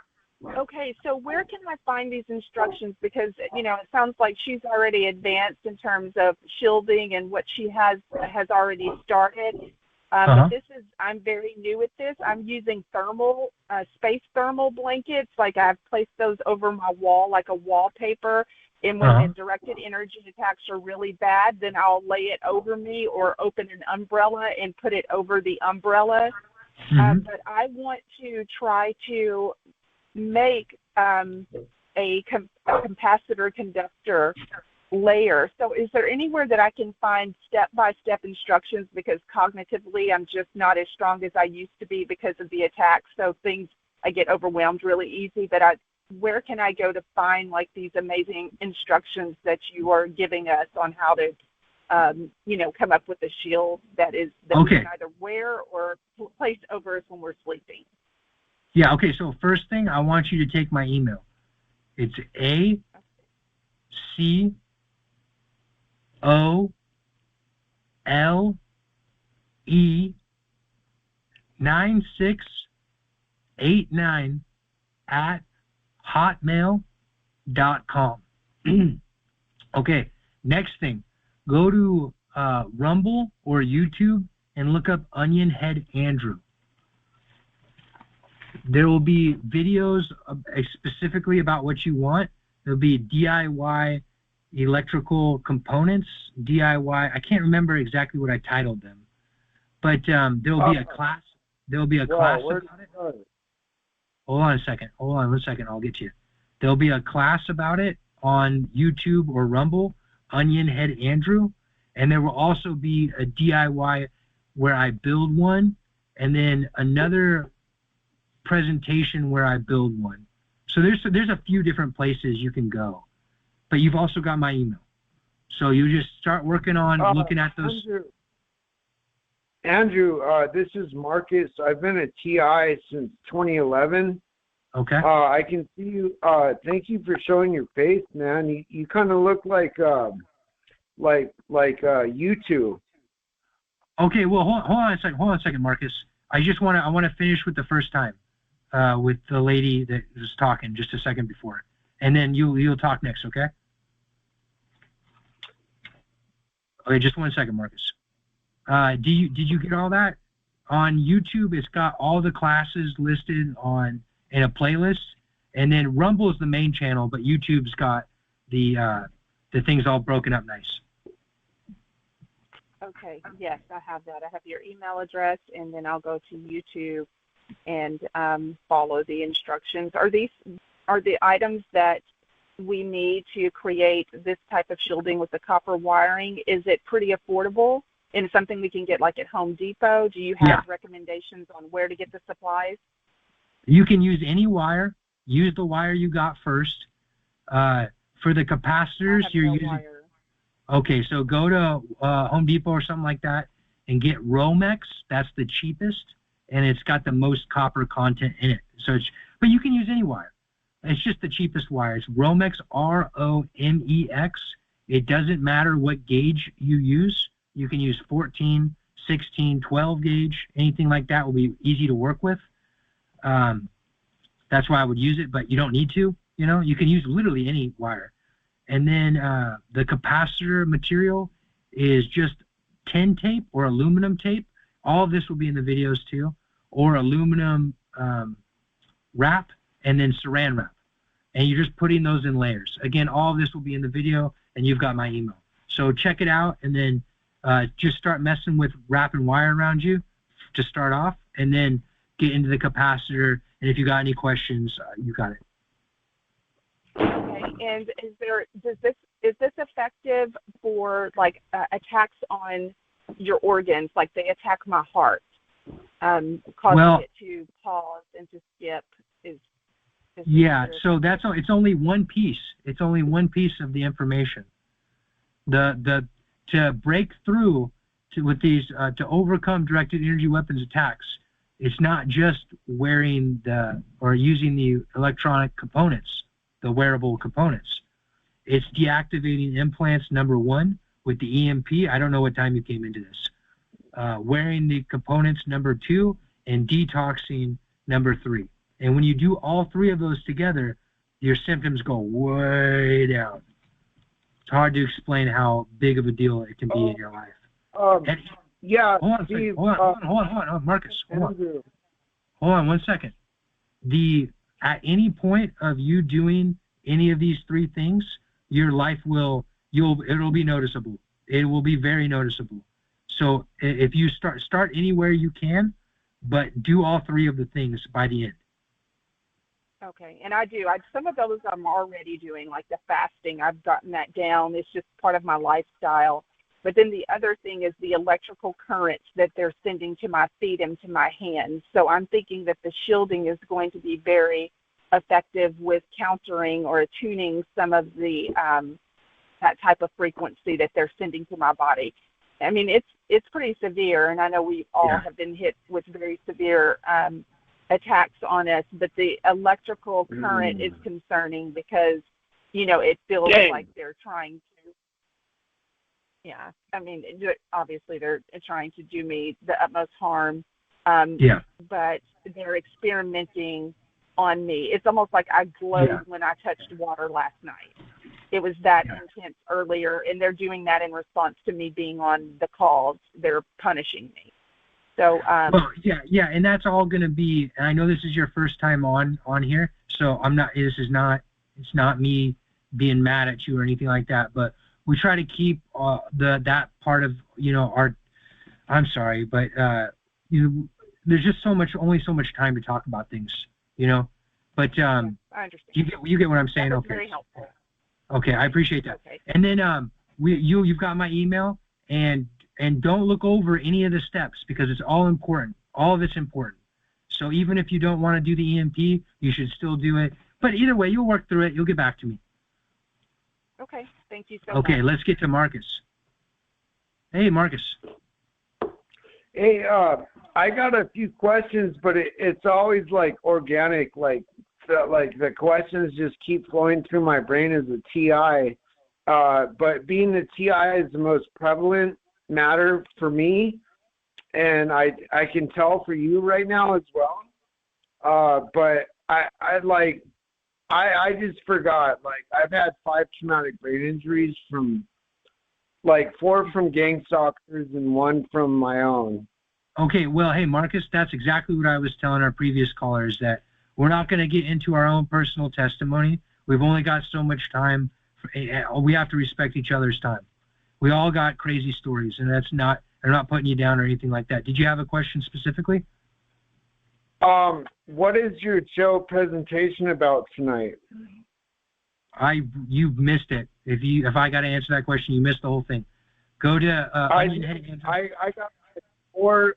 Okay, so where can I find these instructions? Because, it sounds like she's already advanced in terms of shielding and what she has already started. But I'm very new at this. I'm using space thermal blankets. Like I've placed those over my wall like a wallpaper. And when the directed energy attacks are really bad, then I'll lay it over me or open an umbrella and put it over the umbrella. But I want to try to make a capacitor conductor layer. So is there anywhere that I can find step-by-step instructions, because cognitively I'm just not as strong as I used to be because of the attacks, so I get overwhelmed really easy. But where can I go to find like these amazing instructions that you are giving us on how to come up with a shield that we can either wear or place over us when we're sleeping? Yeah, okay, so first thing, I want you to take my email. It's OLE9689 at hotmail.com. Okay, next thing, go to Rumble or YouTube and look up Onionhead Andrew. There will be videos specifically about what you want. There'll be DIY electrical components, DIY. I can't remember exactly what I titled them, but there'll be a class. There'll be a class about it. Hold on a second. Hold on 1 second. I'll get to you. There'll be a class about it on YouTube or Rumble, Onionhead Andrew, and there will also be a DIY where I build one, and then another presentation where I build one. So there's a few different places you can go, but you've also got my email. So you just start working on looking at those. Andrew, this is Marcus. I've been at TI since 2011. Okay. I can see you. Thank you for showing your face, man. You kind of look like you two. Okay. Well, hold on a second. Hold on a second, Marcus. I want to finish with the first time, with the lady that was talking just a second before, and then you'll talk next. Okay. Okay. Just 1 second, Marcus. Did you get all that? On YouTube, it's got all the classes listed in a playlist, and then Rumble is the main channel, but YouTube's got the things all broken up nice. Okay, yes, I have that. I have your email address, and then I'll go to YouTube and follow the instructions. Are the items that we need to create this type of shielding with the copper wiring, is it pretty affordable and something we can get like at Home Depot? Do you have recommendations on where to get the supplies? You can use any wire. Use the wire you got first. For the capacitors, you're using wire. Okay, so go to Home Depot or something like that and get Romex. That's the cheapest, and it's got the most copper content in it. But you can use any wire. It's just the cheapest wire. It's Romex, Romex. It doesn't matter what gauge you use. You can use 14, 16, 12 gauge, anything like that will be easy to work with. That's why I would use it, but you don't need to. You can use literally any wire. And then the capacitor material is just tin tape or aluminum tape. All of this will be in the videos too, or aluminum wrap and then saran wrap. And you're just putting those in layers. Again, all of this will be in the video, and you've got my email. So check it out, and then just start messing with wrapping wire around you to start off, and then get into the capacitor. And if you got any questions, you got it. Okay, and is this effective for like attacks on your organs, like they attack my heart, causing it to pause and to skip? So it's only one piece. It's only one piece of the information. To break through with these to overcome directed energy weapons attacks, it's not just wearing or using the electronic components, the wearable components. It's deactivating implants number 1 with the EMP. I don't know what time you came into this. Wearing the components number 2 and detoxing number 3. And when you do all 3 of those together, your symptoms go way down. It's hard to explain how big of a deal it can be in your life. Hold on, Steve, hold on, Marcus. Hold on 1 second. At any point of you doing any of these 3 things, your life it'll be noticeable. It will be very noticeable. So if you start anywhere you can, but do all 3 of the things by the end. Okay, and I do. Some of those I'm already doing, like the fasting. I've gotten that down. It's just part of my lifestyle. But then the other thing is the electrical currents that they're sending to my feet and to my hands. So I'm thinking that the shielding is going to be very effective with countering or attuning some of the that type of frequency that they're sending to my body. I mean, it's pretty severe, and I know we all have been hit with very severe attacks on us, but the electrical current is concerning because, it feels like they're trying to. Yeah, I mean, obviously they're trying to do me the utmost harm, Yeah. but they're experimenting on me. It's almost like I glowed when I touched water last night. It was that intense earlier, and they're doing that in response to me being on the calls. They're punishing me. So, well, yeah, and that's all going to be. And I know this is your first time on here, so I'm not. This is not. It's not me being mad at you or anything like that. But we try to keep that part of our. I'm sorry, but there's just only so much time to talk about things, But I understand. you get what I'm saying. That was Okay. very helpful. Okay, I appreciate that. Okay. And then you've got my email, and don't look over any of the steps because it's all important. All of it's important. So even if you don't want to do the EMP, you should still do it. But either way, you'll work through it. You'll get back to me. Okay. Thank you so much. Okay, let's get to Marcus. Hey, Marcus. Hey, I got a few questions, but it's always like organic, like the questions just keep flowing through my brain as a TI. But being the TI is the most prevalent matter for me, and I can tell for you right now as well. But I just forgot. Like I've had 5 traumatic brain injuries from 4 from gang stalkers and 1 from my own. Okay, well, hey, Marcus, that's exactly what I was telling our previous callers, that we're not going to get into our own personal testimony. We've only got so much time. We have to respect each other's time. We all got crazy stories, and they're not putting you down or anything like that. Did you have a question specifically? What is your show presentation about tonight? You missed it. If I got to answer that question, you missed the whole thing. Go to Onionhead. I got 4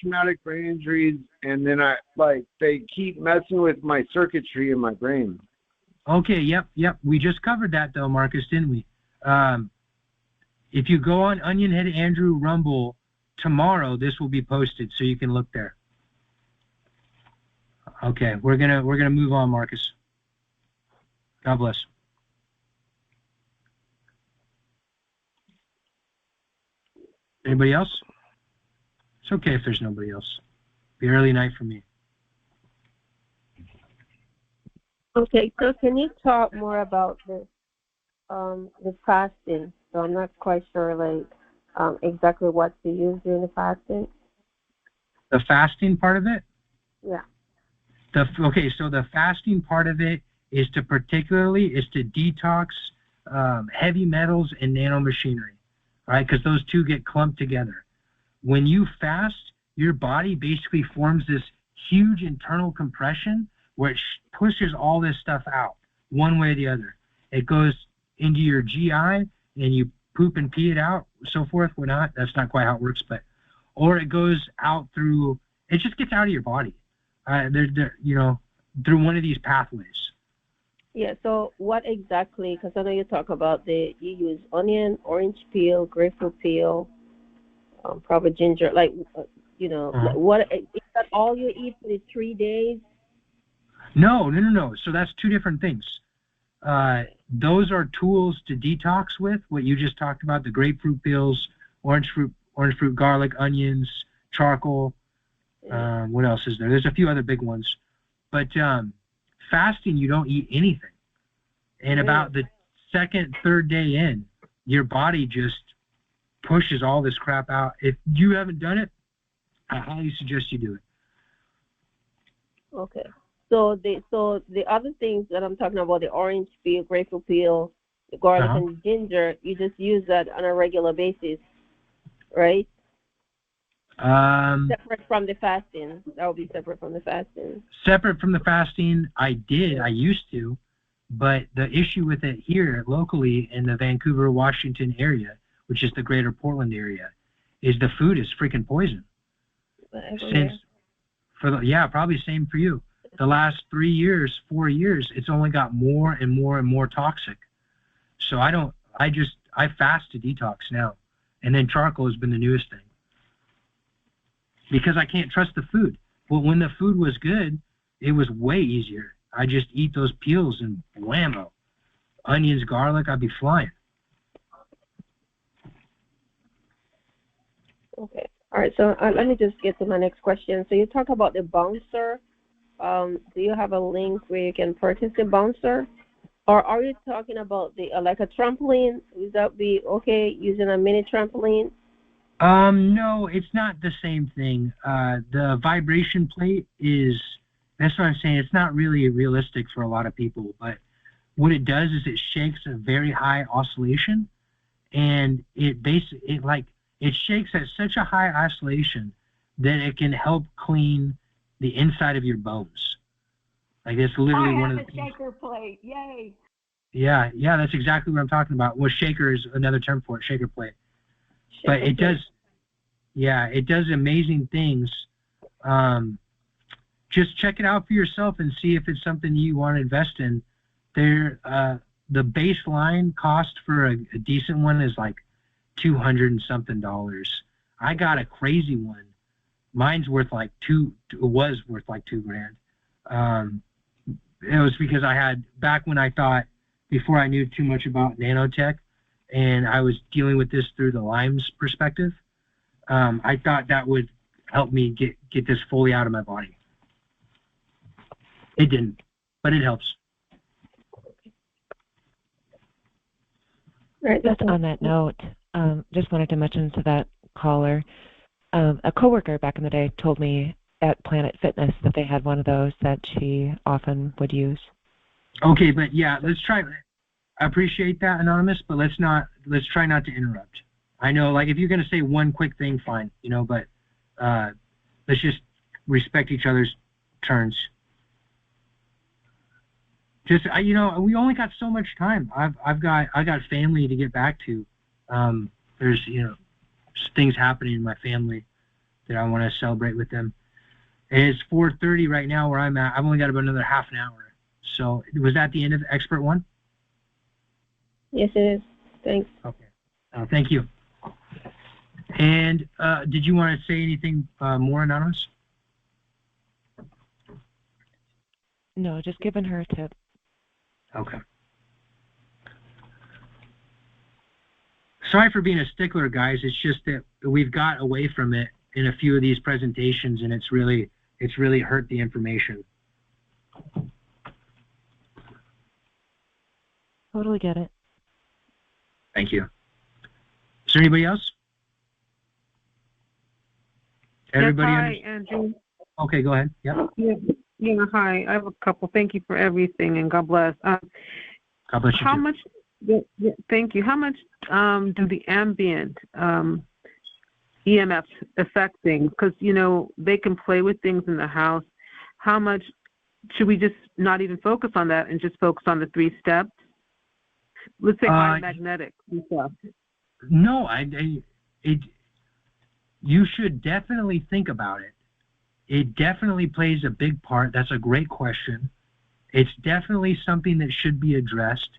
traumatic brain injuries, and then they keep messing with my circuitry in my brain. Okay, yep. We just covered that though, Marcus, didn't we? If you go on Onionhead Andrew Rumble tomorrow, this will be posted, so you can look there. Okay, we're gonna move on, Marcus. God bless. Anybody else? It's okay if there's nobody else. Be early night for me. Okay, so can you talk more about the fasting? So I'm not quite sure exactly what to use during the fasting. The fasting part of it? Yeah. Okay, so the fasting part of it is to detox heavy metals and nanomachinery, right? Because those two get clumped together. When you fast, your body basically forms this huge internal compression where it pushes all this stuff out one way or the other. It goes into your GI and you poop and pee it out, so forth. That's not quite how it works, or it goes out through. It just gets out of your body. Through one of these pathways. Yeah, so what exactly, because I know you talk about you use onion, orange peel, grapefruit peel, probably ginger, what, is that all you eat for the 3 days? No. So that's 2 different things. Those are tools to detox with, what you just talked about, the grapefruit peels, orange fruit, garlic, onions, charcoal. What else is there? There's a few other big ones. But fasting, you don't eat anything. And about the 2nd, 3rd day in, your body just pushes all this crap out. If you haven't done it, I highly suggest you do it. Okay. So the other things that I'm talking about, the orange peel, grapefruit peel, the garlic and the ginger, you just use that on a regular basis, right? Separate from the fasting. That would be separate from the fasting. Separate from the fasting, I used to, but the issue with it here locally in the Vancouver, Washington area, which is the greater Portland area, is the food is freaking poison. Probably same for you. The last 3 years, 4 years, it's only got more and more and more toxic. So I fast to detox now. And then charcoal has been the newest thing. Because I can't trust the food. Well, when the food was good, it was way easier. I just eat those peels and whammo. Onions, garlic, I'd be flying. Okay. All right. So let me just get to my next question. So you talk about the bouncer. Do you have a link where you can purchase the bouncer? Or are you talking about the like a trampoline? Would that be okay using a mini trampoline? No, it's not the same thing. The vibration plate that's what I'm saying. It's not really realistic for a lot of people, but what it does is it shakes a very high oscillation, and it shakes at such a high oscillation that it can help clean the inside of your bones. Like it's literally one of the I have a shaker plate. Yay. Yeah, that's exactly what I'm talking about. Well, shaker is another term for it, shaker plate. But it does amazing things. Just check it out for yourself and see if it's something you want to invest in. The baseline cost for a decent one is like $200 and something. I got a crazy one. Mine's worth like was worth like $2,000. It was because I had, back when I thought, before I knew too much about nanotech, and I was dealing with this through the Lyme's perspective, I thought that would help me get this fully out of my body. It didn't, but it helps. Right. Just on that note, just wanted to mention to that caller, a coworker back in the day told me at Planet Fitness that they had one of those that she often would use. Okay, but yeah, let's try. I appreciate that, Anonymous, but let's try not to interrupt. I know, like, if you're going to say one quick thing, fine, but let's just respect each other's turns. Just, we only got so much time. I got family to get back to. There's, things happening in my family that I want to celebrate with them. And it's 4:30 right now where I'm at. I've only got about another half an hour. So was that the end of Expert One? Yes, it is. Thanks. Okay. Thank you. And did you want to say anything more, Anonymous? No, just giving her a tip. Okay. Sorry for being a stickler, guys. It's just that we've got away from it in a few of these presentations, and it's really hurt the information. Totally get it. Thank you. Is there anybody else? Everybody? Yes, hi, Andrew. Okay, go ahead. Yep. Yeah, hi. I have a couple. Thank you for everything, and God bless. God bless you. How much? Thank you. How much do the ambient EMFs affect things? Because they can play with things in the house. How much should we just not even focus on that and just focus on the 3 steps? Let's say high magnetic stuff. No, you should definitely think about it. It definitely plays a big part. That's a great question. It's definitely something that should be addressed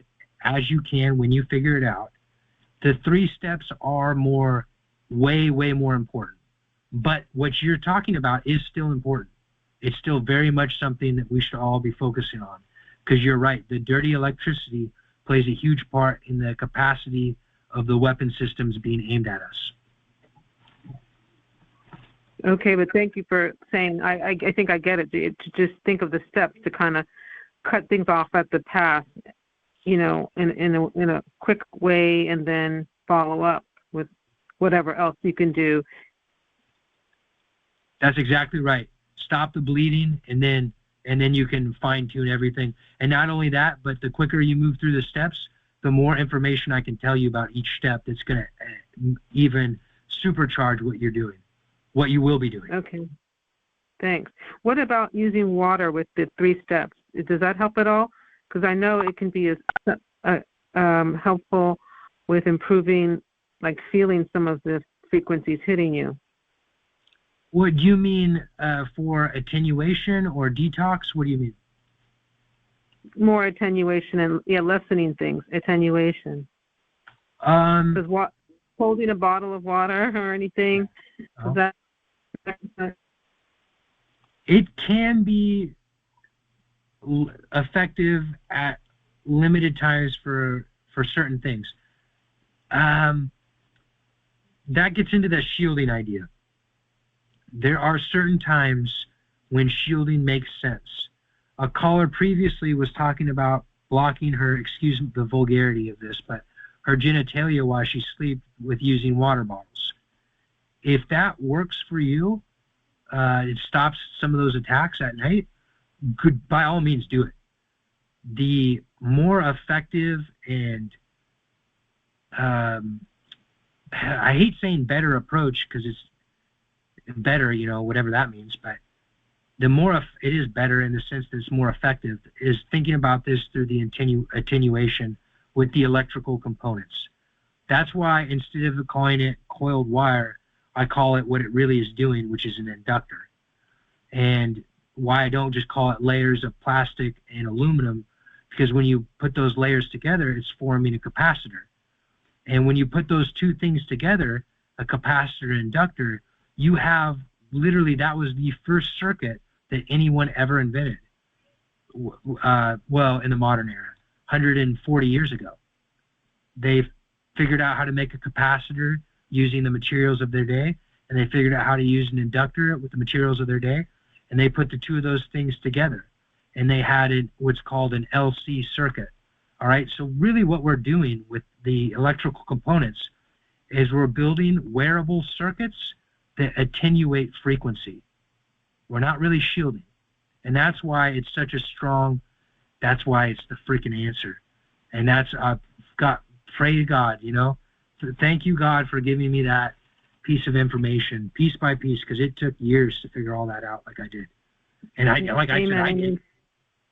as you can when you figure it out. The 3 steps are way more important. But what you're talking about is still important. It's still very much something that we should all be focusing on. Because you're right, the dirty electricity plays a huge part in the capacity of the weapon systems being aimed at us. Okay, but thank you for saying. I think I get it. To just think of the steps to kind of cut things off at the pass, in a quick way, and then follow up with whatever else you can do. That's exactly right. Stop the bleeding, and then you can fine tune everything. And not only that, but the quicker you move through the steps, the more information I can tell you about each step that's going to even supercharge what you're doing, what you will be doing. Okay. Thanks. What about using water with the 3 steps? Does that help at all? Because I know it can be helpful with improving, like feeling some of the frequencies hitting you. What do you mean for attenuation or detox? What do you mean? More attenuation and lessening things. Attenuation. Because holding a bottle of water or anything, is that? It can be effective at limited times for certain things. that gets into the shielding idea. There are certain times when shielding makes sense. A caller previously was talking about blocking her, excuse the vulgarity of this, but her genitalia while she sleeps with using water bottles. If that works for you, it stops some of those attacks at night, good, by all means do it. The more effective and I hate saying better approach because it's better, whatever that means, but the more it is better in the sense that it's more effective is thinking about this through the attenuation with the electrical components. That's why instead of calling it coiled wire, I call it what it really is doing, which is an inductor. And why I don't just call it layers of plastic and aluminum, because when you put those layers together, it's forming a capacitor. And when you put those two things together, a capacitor and inductor, you have literally, that was the first circuit that anyone ever invented. Well, in the modern era, 140 years ago. They figured out how to make a capacitor using the materials of their day, and they figured out how to use an inductor with the materials of their day, and they put the two of those things together, and they had what's called an LC circuit. All right, so really what we're doing with the electrical components is we're building wearable circuits that attenuate frequency. We're not really shielding. And that's why it's such a strong, that's why it's the freaking answer. And that's, praise God, So thank you, God, for giving me that piece of information, piece by piece, because it took years to figure all that out like I did. And I did.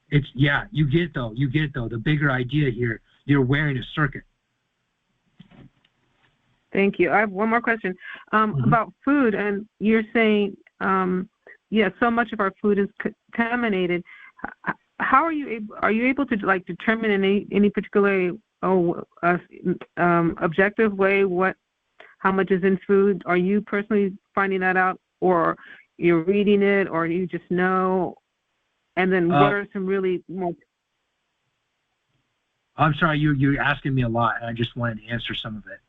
It's, yeah, you get it though. The bigger idea here, you're wearing a circuit. Thank you. I have one more question about food, and you're saying, so much of our food is contaminated. How are you able to determine in any particular objective way how much is in food? Are you personally finding that out, or you're reading it, or you just know? And then what are some really more? I'm sorry, you're asking me a lot, and I just wanted to answer some of it.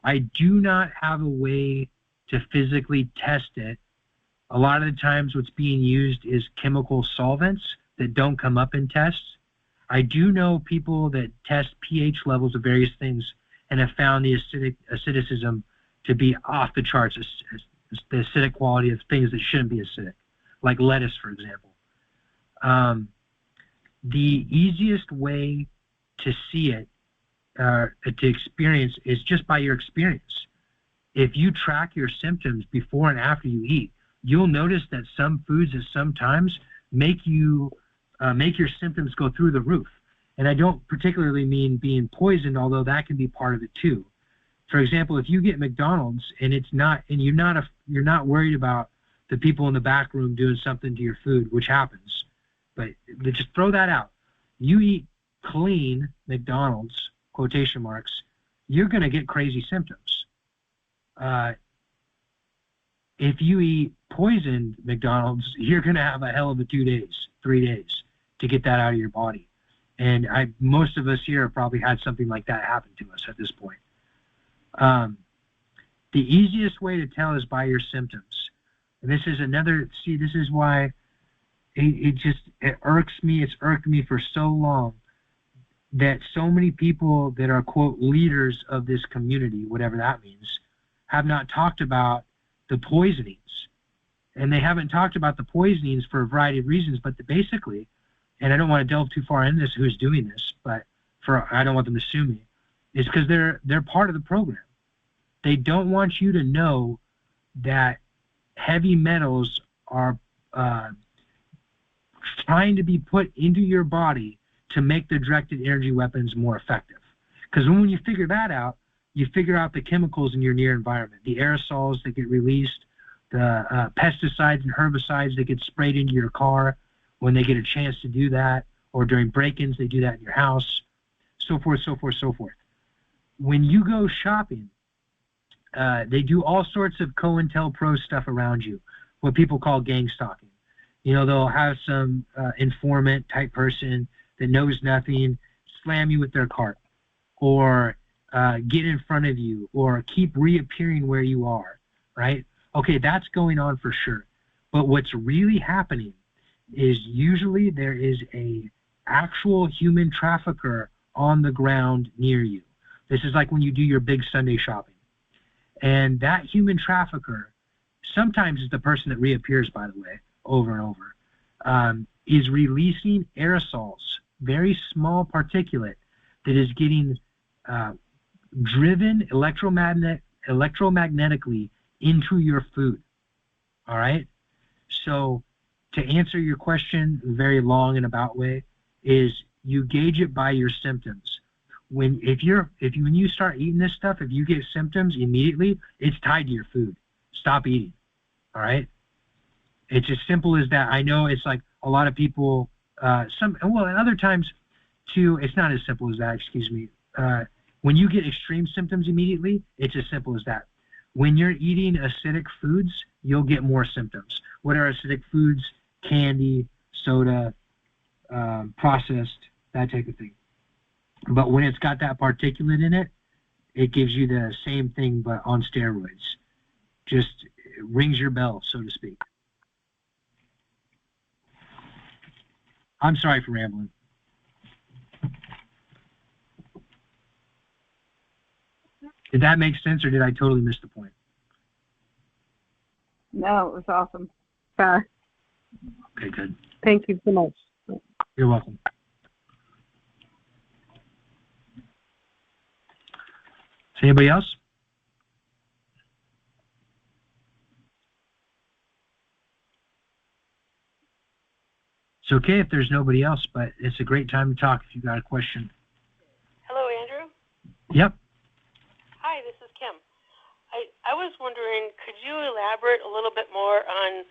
I do not have a way to physically test it. A lot of the times what's being used is chemical solvents that don't come up in tests. I do know people that test pH levels of various things and have found the acidicism to be off the charts, the acidic quality of things that shouldn't be acidic, like lettuce, for example. The easiest way to see it, to experience, is just by your experience. If you track your symptoms before and after you eat, you'll notice that some foods at sometimes make your symptoms go through the roof. And I don't particularly mean being poisoned, although that can be part of it too. For example, if you get McDonald's and you're not worried about the people in the back room doing something to your food, which happens, but just throw that out. You eat clean McDonald's, quotation marks, you're going to get crazy symptoms. If you eat poisoned McDonald's, you're going to have a hell of a 2 days, 3 days to get that out of your body. And most of us here have probably had something like that happen to us at this point. The easiest way to tell is by your symptoms. And this is this is why it irks me. It's irked me for so long that so many people that are, quote, leaders of this community, whatever that means, have not talked about the poisonings. And they haven't talked about the poisonings for a variety of reasons, but basically, and I don't want to delve too far into this, who's doing this, but I don't want them to sue me, is because they're part of the program. They don't want you to know that heavy metals are trying to be put into your body to make the directed energy weapons more effective. Because when you figure that out, you figure out the chemicals in your near environment, the aerosols that get released, the pesticides and herbicides that get sprayed into your car when they get a chance to do that, or during break-ins, they do that in your house, so forth, so forth, so forth. When you go shopping, they do all sorts of COINTELPRO stuff around you, what people call gang stalking. They'll have some informant type person that knows nothing slam you with their cart, or get in front of you or keep reappearing where you are, right? Okay, that's going on for sure. But what's really happening is usually there is a actual human trafficker on the ground near you. This is like when you do your big Sunday shopping. And that human trafficker, sometimes is the person that reappears, by the way, over and over, is releasing aerosols, very small particulate that is getting driven electromagnetically into your food. All right? So to answer your question very long and about way is you gauge it by your symptoms. When you start eating this stuff, if you get symptoms immediately, it's tied to your food. Stop eating. All right? It's as simple as that. I know it's like a lot of people, and other times too, it's not as simple as that, excuse me. When you get extreme symptoms immediately, it's as simple as that. When you're eating acidic foods, you'll get more symptoms. What are acidic foods? Candy, soda, processed, that type of thing. But when it's got that particulate in it, it gives you the same thing but on steroids. Just rings your bell, so to speak. I'm sorry for rambling. Did that make sense, or did I totally miss the point? No, it was awesome. Okay, good. Thank you so much. You're welcome. Is anybody else? It's okay if there's nobody else, but it's a great time to talk if you got a question. Hello, Andrew. Yep. Hi, this is Kim. I was wondering, could you elaborate a little bit more on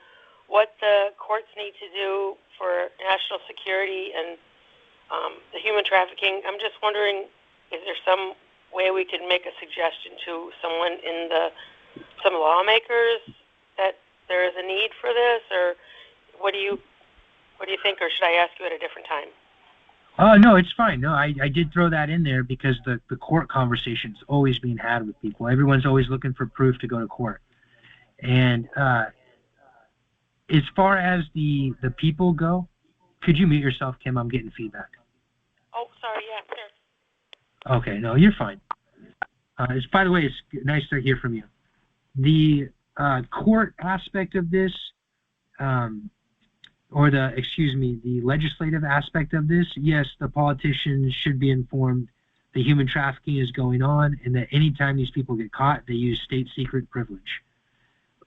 what the courts need to do for national security and the human trafficking? I'm just wondering, is there some way we could make a suggestion to someone some lawmakers that there is a need for this, or what do you think, or should I ask you at a different time? No, it's fine. No, I did throw that in there because the court conversation's always being had with people. Everyone's always looking for proof to go to court. And as far as the people go, could you mute yourself, Kim? I'm getting feedback. Oh, sorry. Yeah, sure. Okay, no, you're fine. By the way, it's nice to hear from you. The court aspect of this, the legislative aspect of this, yes, the politicians should be informed that human trafficking is going on and that anytime these people get caught, they use state secret privilege.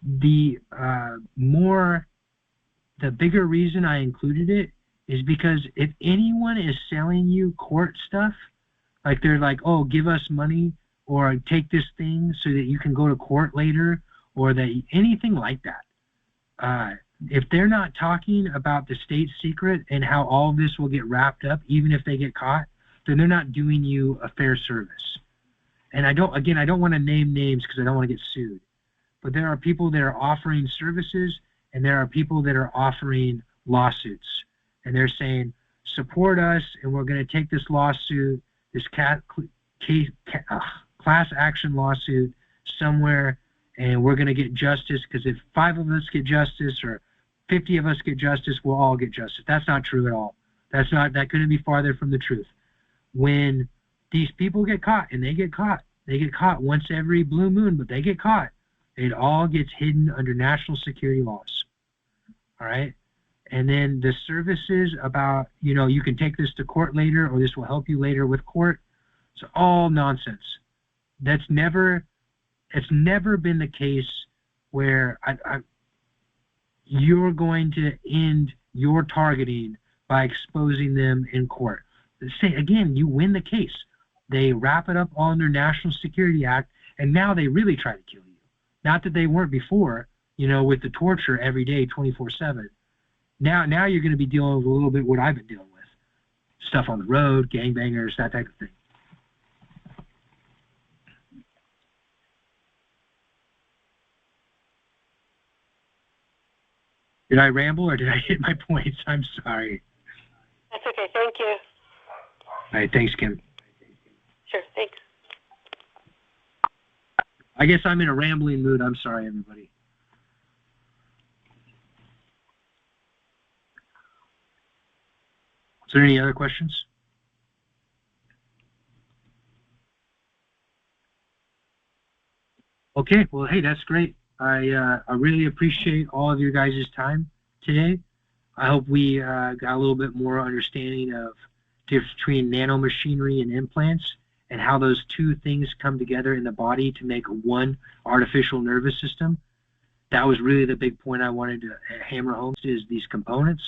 The bigger reason I included it is because if anyone is selling you court stuff, like they're like, oh, give us money or take this thing so that you can go to court later, or that anything like that, if they're not talking about the state secret and how all of this will get wrapped up, even if they get caught, then they're not doing you a fair service. And I don't want to name names because I don't want to get sued. But there are people that are offering services, and there are people that are offering lawsuits. And they're saying, support us, and we're going to take this lawsuit, this class action lawsuit somewhere, and we're going to get justice, because if 5 of us get justice or 50 of us get justice, we'll all get justice. That's not true at all. That couldn't be farther from the truth. When these people get caught, and they get caught once every blue moon, but they get caught, it all gets hidden under national security laws. All right? And then the services about, you can take this to court later, or this will help you later with court, it's all nonsense. It's never been the case where you're going to end your targeting by exposing them in court. Say again, you win the case. They wrap it up all under National Security Act, and now they really try to kill you. Not that they weren't before, with the torture every day, 24/7. Now you're going to be dealing with a little bit what I've been dealing with. Stuff on the road, gangbangers, that type of thing. Did I ramble or did I hit my points? I'm sorry. That's okay. Thank you. All right. Thanks, Kim. Sure. Thanks. I guess I'm in a rambling mood. I'm sorry, everybody. Is there any other questions? Okay, well, hey, that's great. I really appreciate all of your guys' time today. I hope we got a little bit more understanding of the difference between nanomachinery and implants and how those two things come together in the body to make one artificial nervous system. That was really the big point I wanted to hammer home, is these components.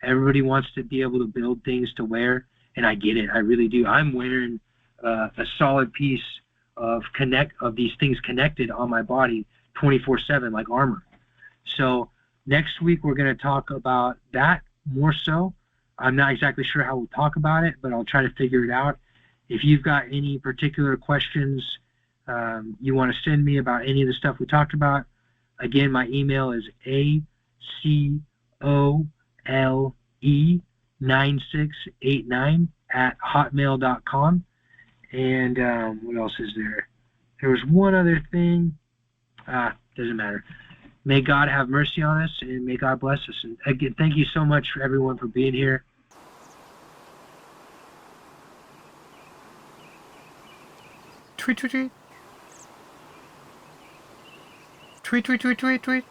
Everybody wants to be able to build things to wear, and I get it. I really do. I'm wearing a solid piece of these things connected on my body 24/7 like armor. So next week we're going to talk about that more so. I'm not exactly sure how we'll talk about it, but I'll try to figure it out. If you've got any particular questions you want to send me about any of the stuff we talked about, again, my email is acole9689@hotmail.com. And what else is there? There was one other thing. Doesn't matter. May God have mercy on us, and may God bless us. And again, thank you so much for everyone for being here. Tweet, tweet, tweet. Tweet, tweet, tweet, tweet, tweet.